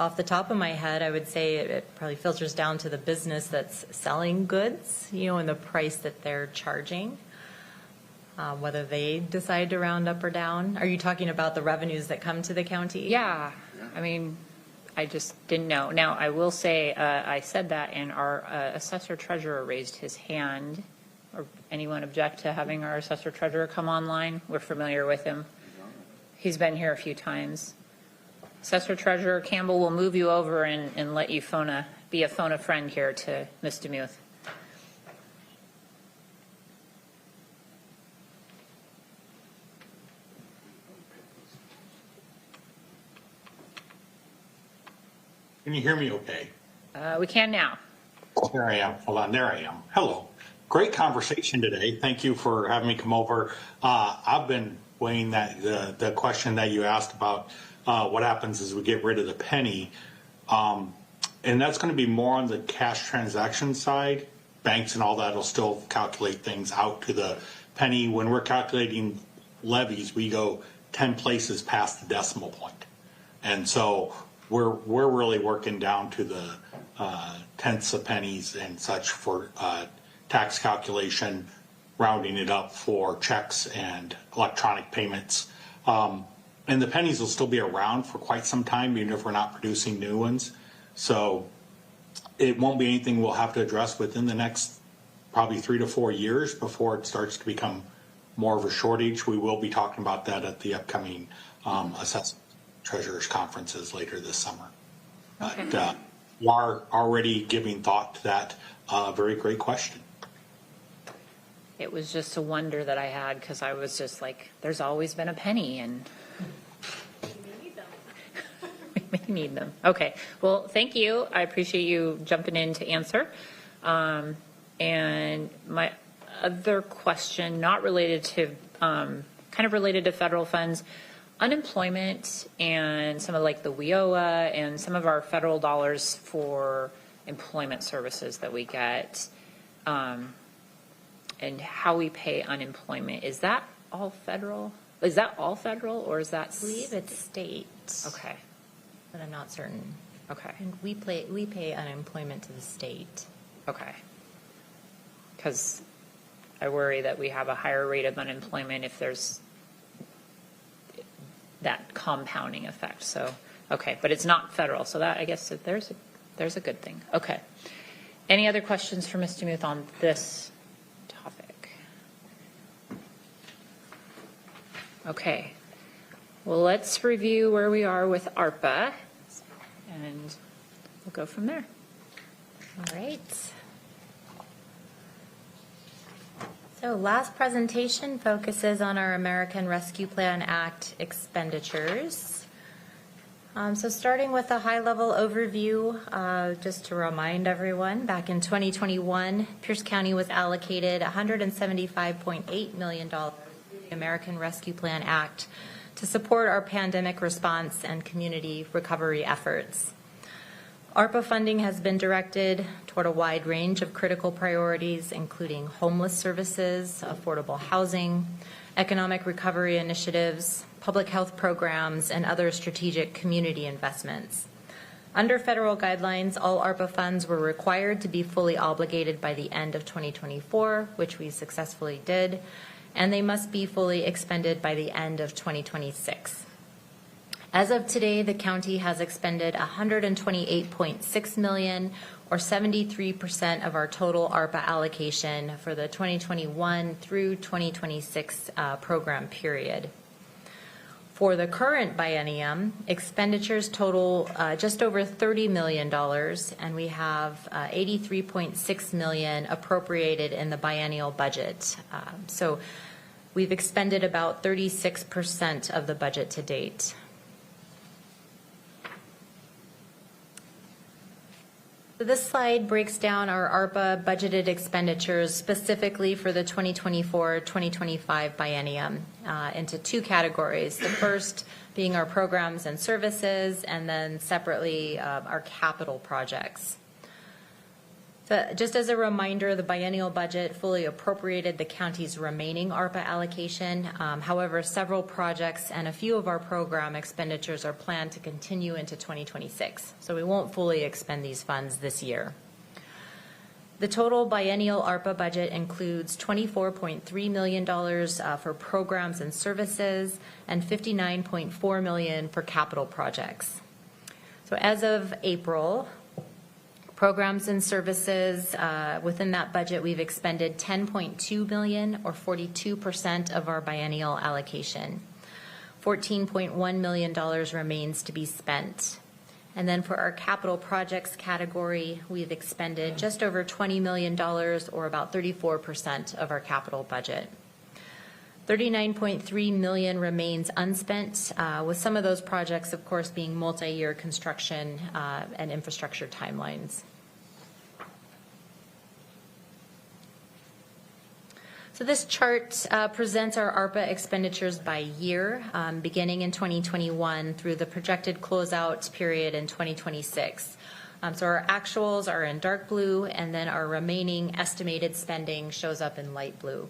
S5: Off the top of my head, I would say it probably filters down to the business that's selling goods, and the price that they're charging, whether they decide to round up or down. Are you talking about the revenues that come to the county?
S1: Yeah. I mean, I just didn't know. Now, I will say I said that, and our assessor treasurer raised his hand. Or anyone object to having our assessor treasurer come online? We're familiar with him. He's been here a few times. Assessor Treasurer Campbell will move you over and let you be a phone a friend here to Ms. DeMuth.
S9: Can you hear me okay?
S1: We can now.
S9: There I am. Hold on. There I am. Hello. Great conversation today. Thank you for having me come over. I've been weighing that the question that you asked about what happens as we get rid of the penny. And that's going to be more on the cash transaction side. Banks and all that will still calculate things out to the penny. When we're calculating levies, we go 10 places past the decimal point. And so we're really working down to the tenths of pennies and such for tax calculation, rounding it up for checks and electronic payments. And the pennies will still be around for quite some time, even if we're not producing new ones. So it won't be anything we'll have to address within the next probably 3 to 4 years before it starts to become more of a shortage. We will be talking about that at the upcoming assessment treasurers conferences later this summer.
S1: Okay.
S9: But we are already giving thought to that very great question.
S1: It was just a wonder that I had because I was just like, there's always been a penny and we may need them. Okay. Well, thank you. I appreciate you jumping in to answer. And my other question, not related to, kind of related to federal funds, unemployment and some of like the WIOA and some of our federal dollars for employment services that we get, and how we pay unemployment. Is that all federal? Is that all federal or is that?
S5: I believe it's state.
S1: Okay.
S5: But I'm not certain.
S1: Okay.
S5: And we pay unemployment to the state.
S1: Okay. Because I worry that we have a higher rate of unemployment if there's that compounding effect. So, okay, but it's not federal. So that, I guess, there's a good thing. Okay. Any other questions for Ms. DeMuth on this topic? Okay. Well, let's review where we are with ARPA, and we'll go from there.
S5: All right. So last presentation focuses on our American Rescue Plan Act expenditures. So starting with a high-level overview, just to remind everyone, back in 2021, Pierce County was allocated $175.8 million through the American Rescue Plan Act to support our pandemic response and community recovery efforts. ARPA funding has been directed toward a wide range of critical priorities, including homeless services, affordable housing, economic recovery initiatives, public health programs, and other strategic community investments. Under federal guidelines, all ARPA funds were required to be fully obligated by the end of 2024, which we successfully did, and they must be fully expended by the end of 2026. As of today, the county has expended $128.6 million, or 73% of our total ARPA allocation for the 2021 through 2026 program period. For the current biennium, expenditures total just over $30 million, and we have $83.6 million appropriated in the biennial budget. So we've expended about 36% of the budget to date. So this slide breaks down our ARPA budgeted expenditures specifically for the 2024-2025 biennium into two categories. The first being our programs and services, and then separately our capital projects. So just as a reminder, the biennial budget fully appropriated the county's remaining ARPA allocation. However, several projects and a few of our program expenditures are planned to continue into 2026. So we won't fully expend these funds this year. The total biennial ARPA budget includes $24.3 million for programs and services and $59.4 million for capital projects. So as of April, programs and services, within that budget, we've expended $10.2 million, or 42% of our biennial allocation. $14.1 million remains to be spent. And then for our capital projects category, we've expended just over $20 million, or about 34% of our capital budget. $39.3 million remains unspent, with some of those projects, of course, being multi-year construction and infrastructure timelines. So this chart presents our ARPA expenditures by year, beginning in 2021 through the projected closeout period in 2026. So our actuals are in dark blue, and then our remaining estimated spending shows up in light blue.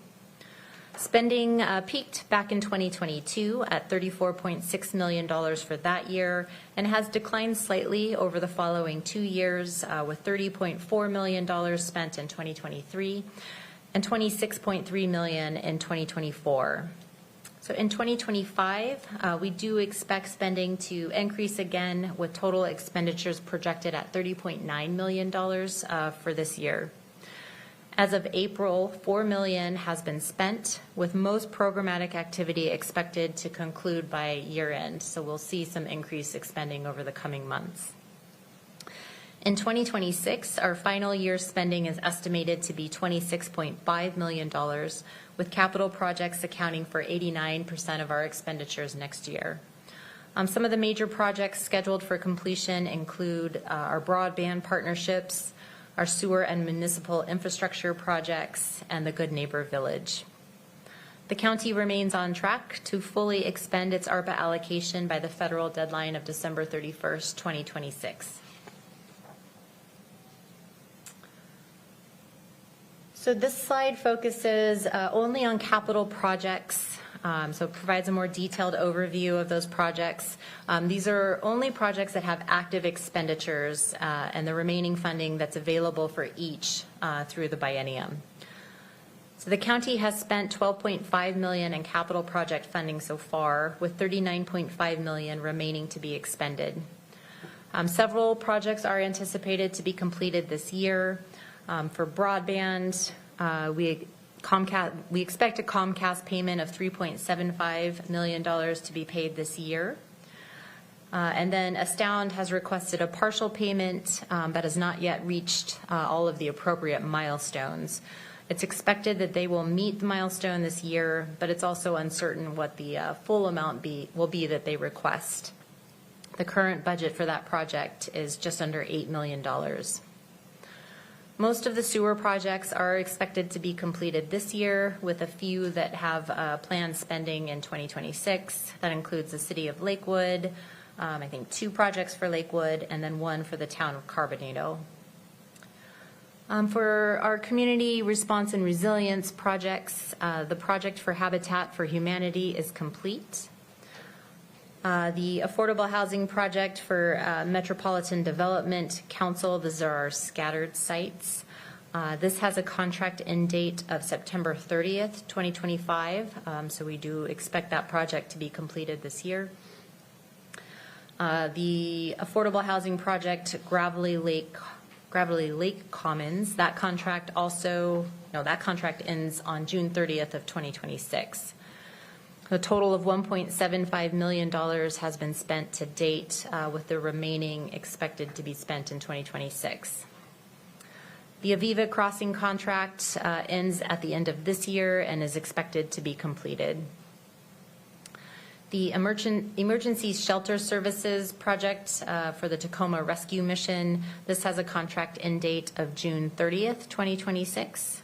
S5: Spending peaked back in 2022 at $34.6 million for that year and has declined slightly over the following 2 years, with $30.4 million spent in 2023 and $26.3 million in 2024. So in 2025, we do expect spending to increase again, with total expenditures projected at $30.9 million for this year. As of April, $4 million has been spent, with most programmatic activity expected to conclude by year end. So we'll see some increased spending over the coming months. In 2026, our final year spending is estimated to be $26.5 million, with capital projects accounting for 89% of our expenditures next year. Some of the major projects scheduled for completion include our broadband partnerships, our sewer and municipal infrastructure projects, and the Good Neighbor Village. The county remains on track to fully expend its ARPA allocation by the federal deadline of December 31st, 2026. So this slide focuses only on capital projects, so it provides a more detailed overview of those projects. These are only projects that have active expenditures and the remaining funding that's available for each through the biennium. So the county has spent $12.5 million in capital project funding so far, with $39.5 million remaining to be expended. Several projects are anticipated to be completed this year. For broadband, we expect a Comcast payment of $3.75 million to be paid this year. And then Astound has requested a partial payment but has not yet reached all of the appropriate milestones. It's expected that they will meet the milestone this year, but it's also uncertain what the full amount will be that they request. The current budget for that project is just under $8 million. Most of the sewer projects are expected to be completed this year, with a few that have planned spending in 2026. That includes the city of Lakewood, I think 2 projects for Lakewood, and then 1 for the town of Carbonado. For our community response and resilience projects, the project for Habitat for Humanity is complete. The affordable housing project for Metropolitan Development Council, these are our scattered sites. This has a contract end date of September 30th, 2025, so we do expect that project to be completed this year. The affordable housing project, Gravelly Lake Commons, that contract ends on June 30th of 2026. A total of $1.75 million has been spent to date, with the remaining expected to be spent in 2026. The Aviva Crossing contract ends at the end of this year and is expected to be completed. The Emergency Shelter Services project for the Tacoma Rescue Mission, this has a contract end date of June 30th, 2026.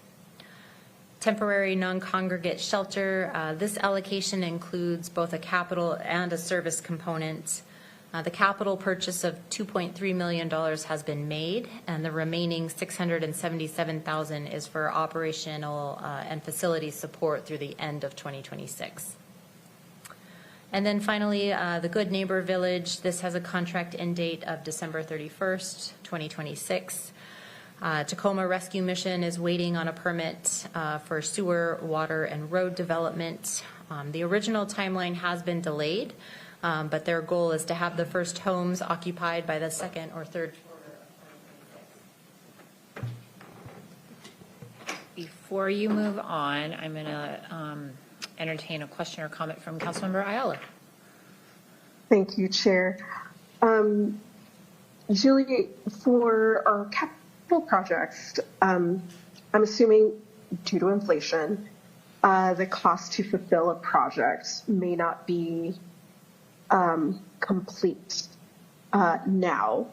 S5: Temporary non-congregate shelter, this allocation includes both a capital and a service component. The capital purchase of $2.3 million has been made, and the remaining $677,000 is for operational and facility support through the end of 2026. And then finally, the Good Neighbor Village, this has a contract end date of December 31st, 2026. Tacoma Rescue Mission is waiting on a permit for sewer, water, and road development. The original timeline has been delayed, but their goal is to have the first homes occupied by the second or third quarter of 2026.
S1: Before you move on, I'm going to entertain a question or comment from Councilmember Ayala.
S3: Thank you, Chair. Julie, for our capital projects, I'm assuming due to inflation, the cost to fulfill a project may not be complete now,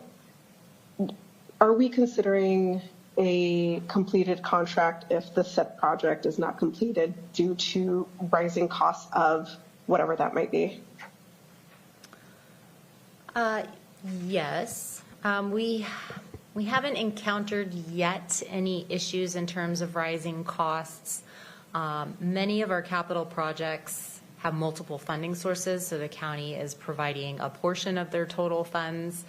S3: are we considering a completed contract if the said project is not completed due to rising costs of whatever that might be?
S5: Yes. We haven't encountered yet any issues in terms of rising costs. Many of our capital projects have multiple funding sources, so the county is providing a portion of their total funds.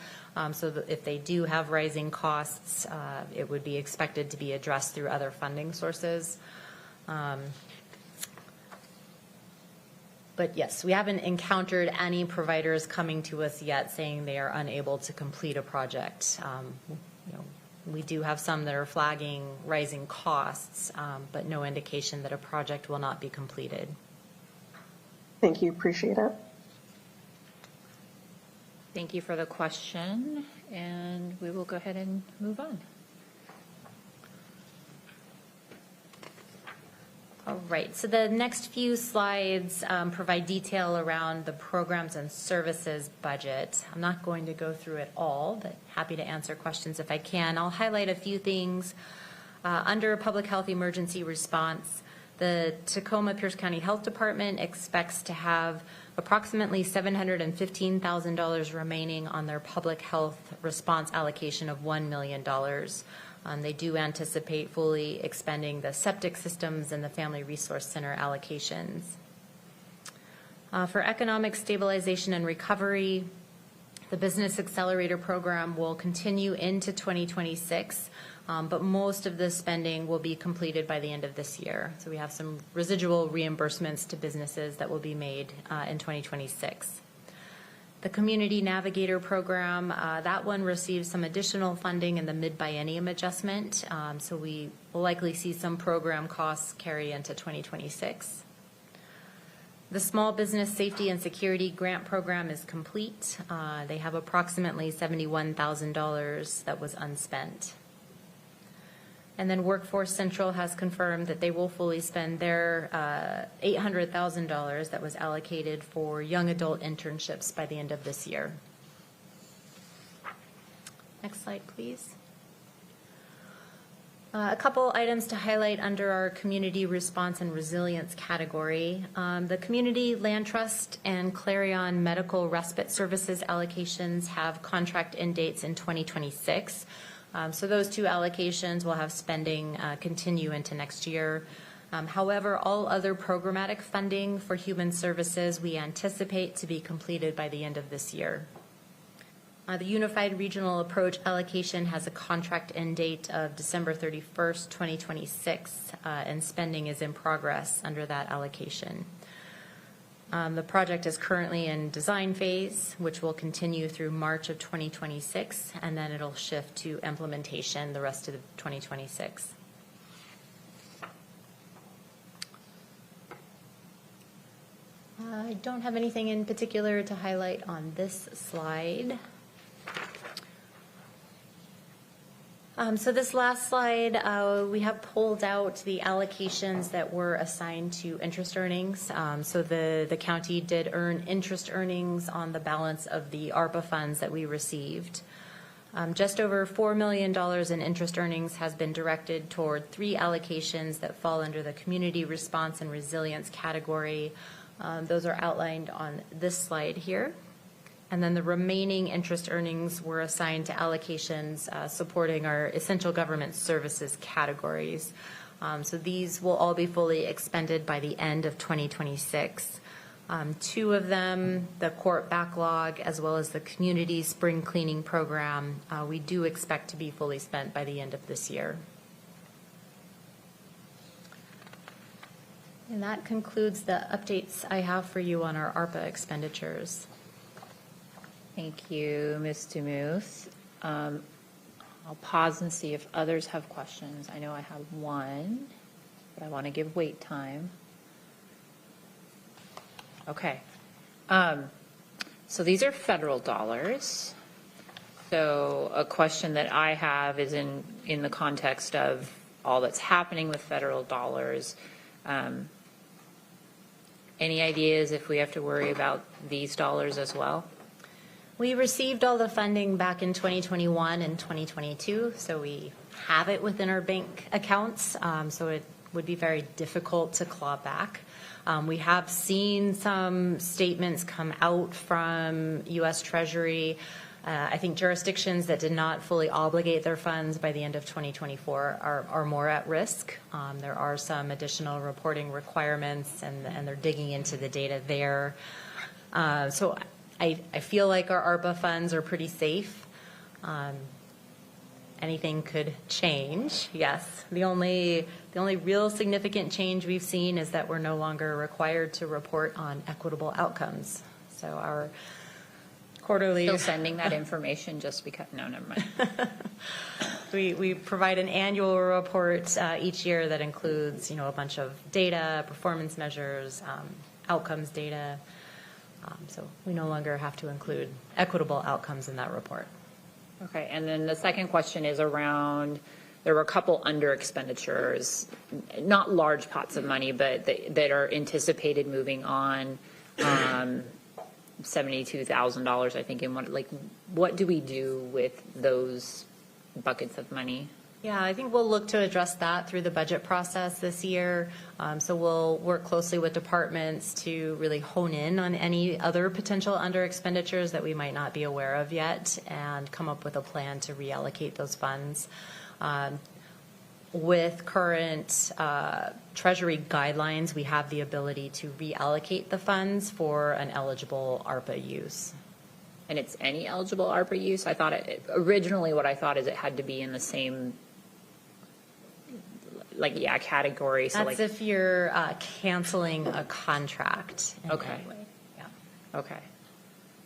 S5: So that if they do have rising costs, it would be expected to be addressed through other funding sources. But yes, we haven't encountered any providers coming to us yet saying they are unable to complete a project. We do have some that are flagging rising costs, but no indication that a project will not be completed.
S3: Thank you. Appreciate it.
S1: Thank you for the question, and we will go ahead and move on. All right, so the next few slides provide detail around the programs and services budget. I'm not going to go through it all, but happy to answer questions if I can. I'll highlight a few things. Under public health emergency response, the Tacoma Pierce County Health Department expects to have approximately $715,000 remaining on their public health response allocation of $1 million. They do anticipate fully expending the septic systems and the Family Resource Center allocations. For economic stabilization and recovery, the Business Accelerator Program will continue into 2026, but most of the spending will be completed by the end of this year. So we have some residual reimbursements to businesses that will be made in 2026. The Community Navigator Program, that one receives some additional funding in the mid-biennium adjustment, so we will likely see some program costs carry into 2026. The Small Business Safety and Security Grant Program is complete. They have approximately $71,000 that was unspent. And then Workforce Central has confirmed that they will fully spend their $800,000 that was allocated for young adult internships by the end of this year. Next slide, please. A couple items to highlight under our community response and resilience category. The Community Land Trust and Clarion Medical Respite Services allocations have contract end dates in 2026. So those two allocations will have spending continue into next year. However, all other programmatic funding for human services we anticipate to be completed by the end of this year. The Unified Regional Approach allocation has a contract end date of December 31st, 2026, and spending is in progress under that allocation. The project is currently in design phase, which will continue through March of 2026, and then it'll shift to implementation the rest of 2026. I don't have anything in particular to highlight on this slide. So this last slide, we have pulled out the allocations that were assigned to interest earnings. So the county did earn interest earnings on the balance of the ARPA funds that we received. Just over $4 million in interest earnings has been directed toward 3 allocations that fall under the community response and resilience category. Those are outlined on this slide here. And then the remaining interest earnings were assigned to allocations supporting our essential government services categories. So these will all be fully expended by the end of 2026. 2 of them, the court backlog as well as the community spring cleaning program, we do expect to be fully spent by the end of this year. And that concludes the updates I have for you on our ARPA expenditures. Thank you, Ms. DeMuth. I'll pause and see if others have questions. I know I have one, but I want to give wait time. Okay. So these are federal dollars. So a question that I have is in the context of all that's happening with federal dollars. Any ideas if we have to worry about these dollars as well?
S5: We received all the funding back in 2021 and 2022, so we have it within our bank accounts, so it would be very difficult to claw back. We have seen some statements come out from U.S. Treasury. I think jurisdictions that did not fully obligate their funds by the end of 2024 are more at risk. There are some additional reporting requirements, and they're digging into the data there. So I feel like our ARPA funds are pretty safe. Anything could change, yes. The only real significant change we've seen is that we're no longer required to report on equitable outcomes. So our quarterly...
S1: Still sending that information just because, no, never mind.
S5: We provide an annual report each year that includes, a bunch of data, performance measures, outcomes data. So we no longer have to include equitable outcomes in that report.
S1: Okay, and then the second question is around, there were a couple under expenditures, not large pots of money, but that are anticipated moving on, $72,000, I think, in one, like, what do we do with those buckets of money?
S5: Yeah, I think we'll look to address that through the budget process this year. So we'll work closely with departments to really hone in on any other potential under expenditures that we might not be aware of yet and come up with a plan to reallocate those funds. With current Treasury guidelines, we have the ability to reallocate the funds for an eligible ARPA use.
S1: And it's any eligible ARPA use? I thought originally what I thought is it had to be in the same, category. So
S5: That's if you're canceling a contract.
S1: Okay.
S5: Any way. Yeah.
S1: Okay.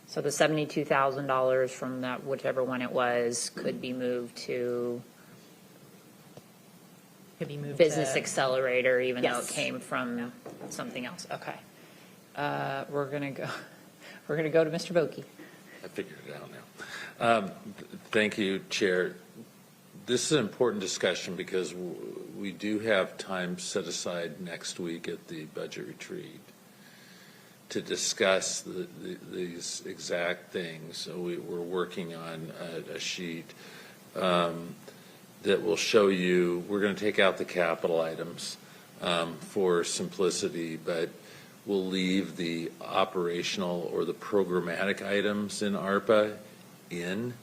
S1: So the $72,000 from that, whichever one it was, could be moved to Business Accelerator, even though it came from something else. Okay. We're gonna go to Mr. Boki.
S4: I figured it out now. Thank you, Chair. This is an important discussion because we do have time set aside next week at the budget retreat to discuss these exact things. So we're working on a sheet that will show you, we're going to take out the capital items for simplicity, but we'll leave the operational or the programmatic items in ARPA in,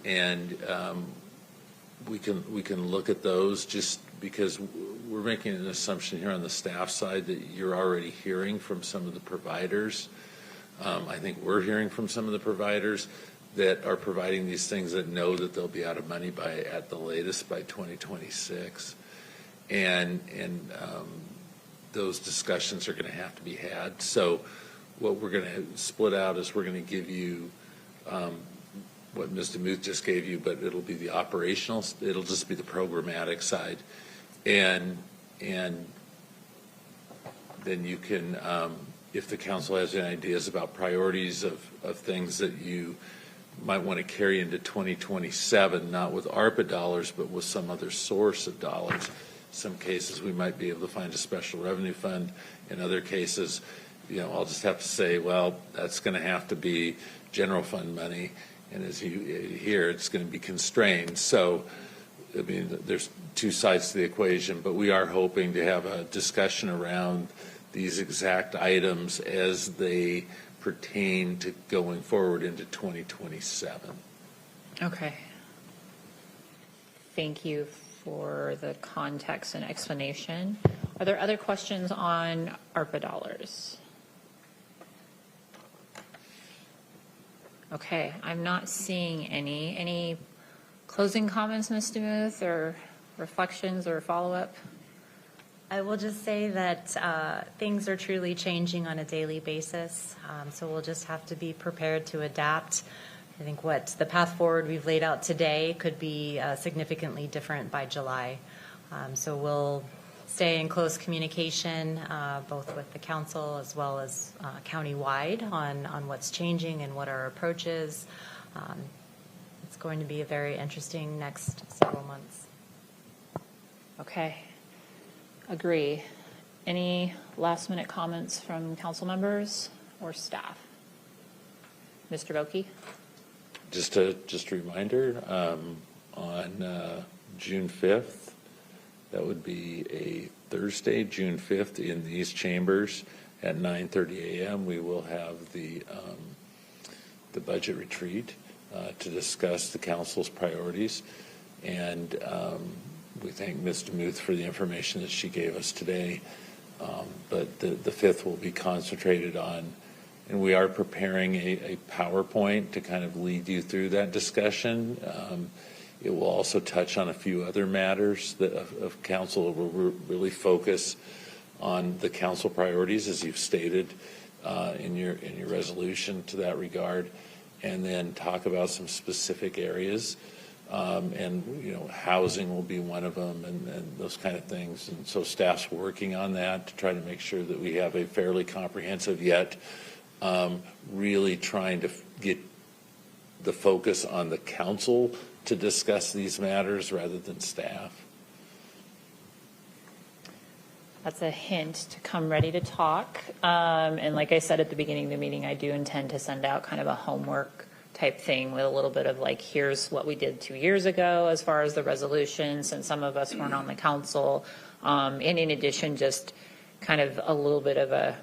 S4: and we can look at those just because we're making an assumption here on the staff side that you're already hearing from some of the providers. I think we're hearing from some of the providers that are providing these things that know that they'll be out of money at the latest by 2026. And those discussions are going to have to be had. So what we're going to split out is we're going to give you what Ms. DeMuth just gave you, but it'll be the operational, it'll just be the programmatic side. And then you can, if the council has any ideas about priorities of things that you might want to carry into 2027, not with ARPA dollars, but with some other source of dollars. Some cases we might be able to find a special revenue fund. In other cases, I'll just have to say, well, that's going to have to be general fund money. And as you hear, it's going to be constrained. So, I mean, there's two sides to the equation, but we are hoping to have a discussion around these exact items as they pertain to going forward into 2027.
S1: Okay. Thank you for the context and explanation. Are there other questions on ARPA dollars? Okay, I'm not seeing any. Any closing comments, Ms. DeMuth, or reflections or follow-up?
S5: I will just say that things are truly changing on a daily basis, so we'll just have to be prepared to adapt. I think what the path forward we've laid out today could be significantly different by July. So we'll stay in close communication, both with the council as well as county-wide on what's changing and what our approach is. It's going to be a very interesting next several months.
S1: Okay. Agree. Any last minute comments from council members or staff? Mr. Boki?
S4: Just a reminder, on June 5th, that would be a Thursday, June 5th, in these chambers at 9:30 a.m. We will have the budget retreat to discuss the council's priorities. And we thank Ms. DeMuth for the information that she gave us today. But the 5th will be concentrated on, and we are preparing a PowerPoint to kind of lead you through that discussion. It will also touch on a few other matters that of council. It will really focus on the council priorities, as you've stated in your resolution to that regard, and then talk about some specific areas. And housing will be one of them, and those kind of things. And so staff's working on that to try to make sure that we have a fairly comprehensive, yet really trying to get the focus on the council to discuss these matters rather than staff.
S1: That's a hint to come ready to talk. And like I said at the beginning of the meeting, I do intend to send out kind of a homework type thing with a little bit of like, here's what we did 2 years ago as far as the resolution, since some of us weren't on the council. And in addition, just kind of a little bit of a,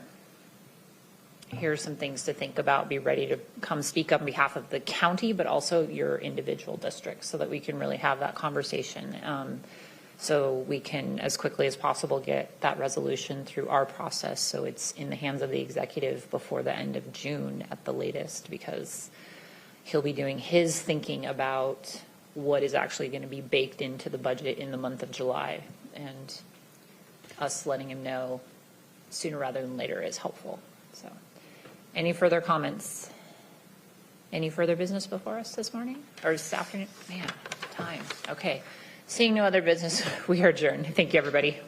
S1: here's some things to think about, be ready to come speak on behalf of the county, but also your individual district, so that we can really have that conversation. So we can, as quickly as possible, get that resolution through our process so it's in the hands of the executive before the end of June at the latest, because he'll be doing his thinking about what is actually going to be baked into the budget in the month of July, and us letting him know sooner rather than later is helpful. So, any further comments? Any further business before us this morning or this afternoon? Man, time. Okay. Seeing no other business, we are adjourned. Thank you, everybody.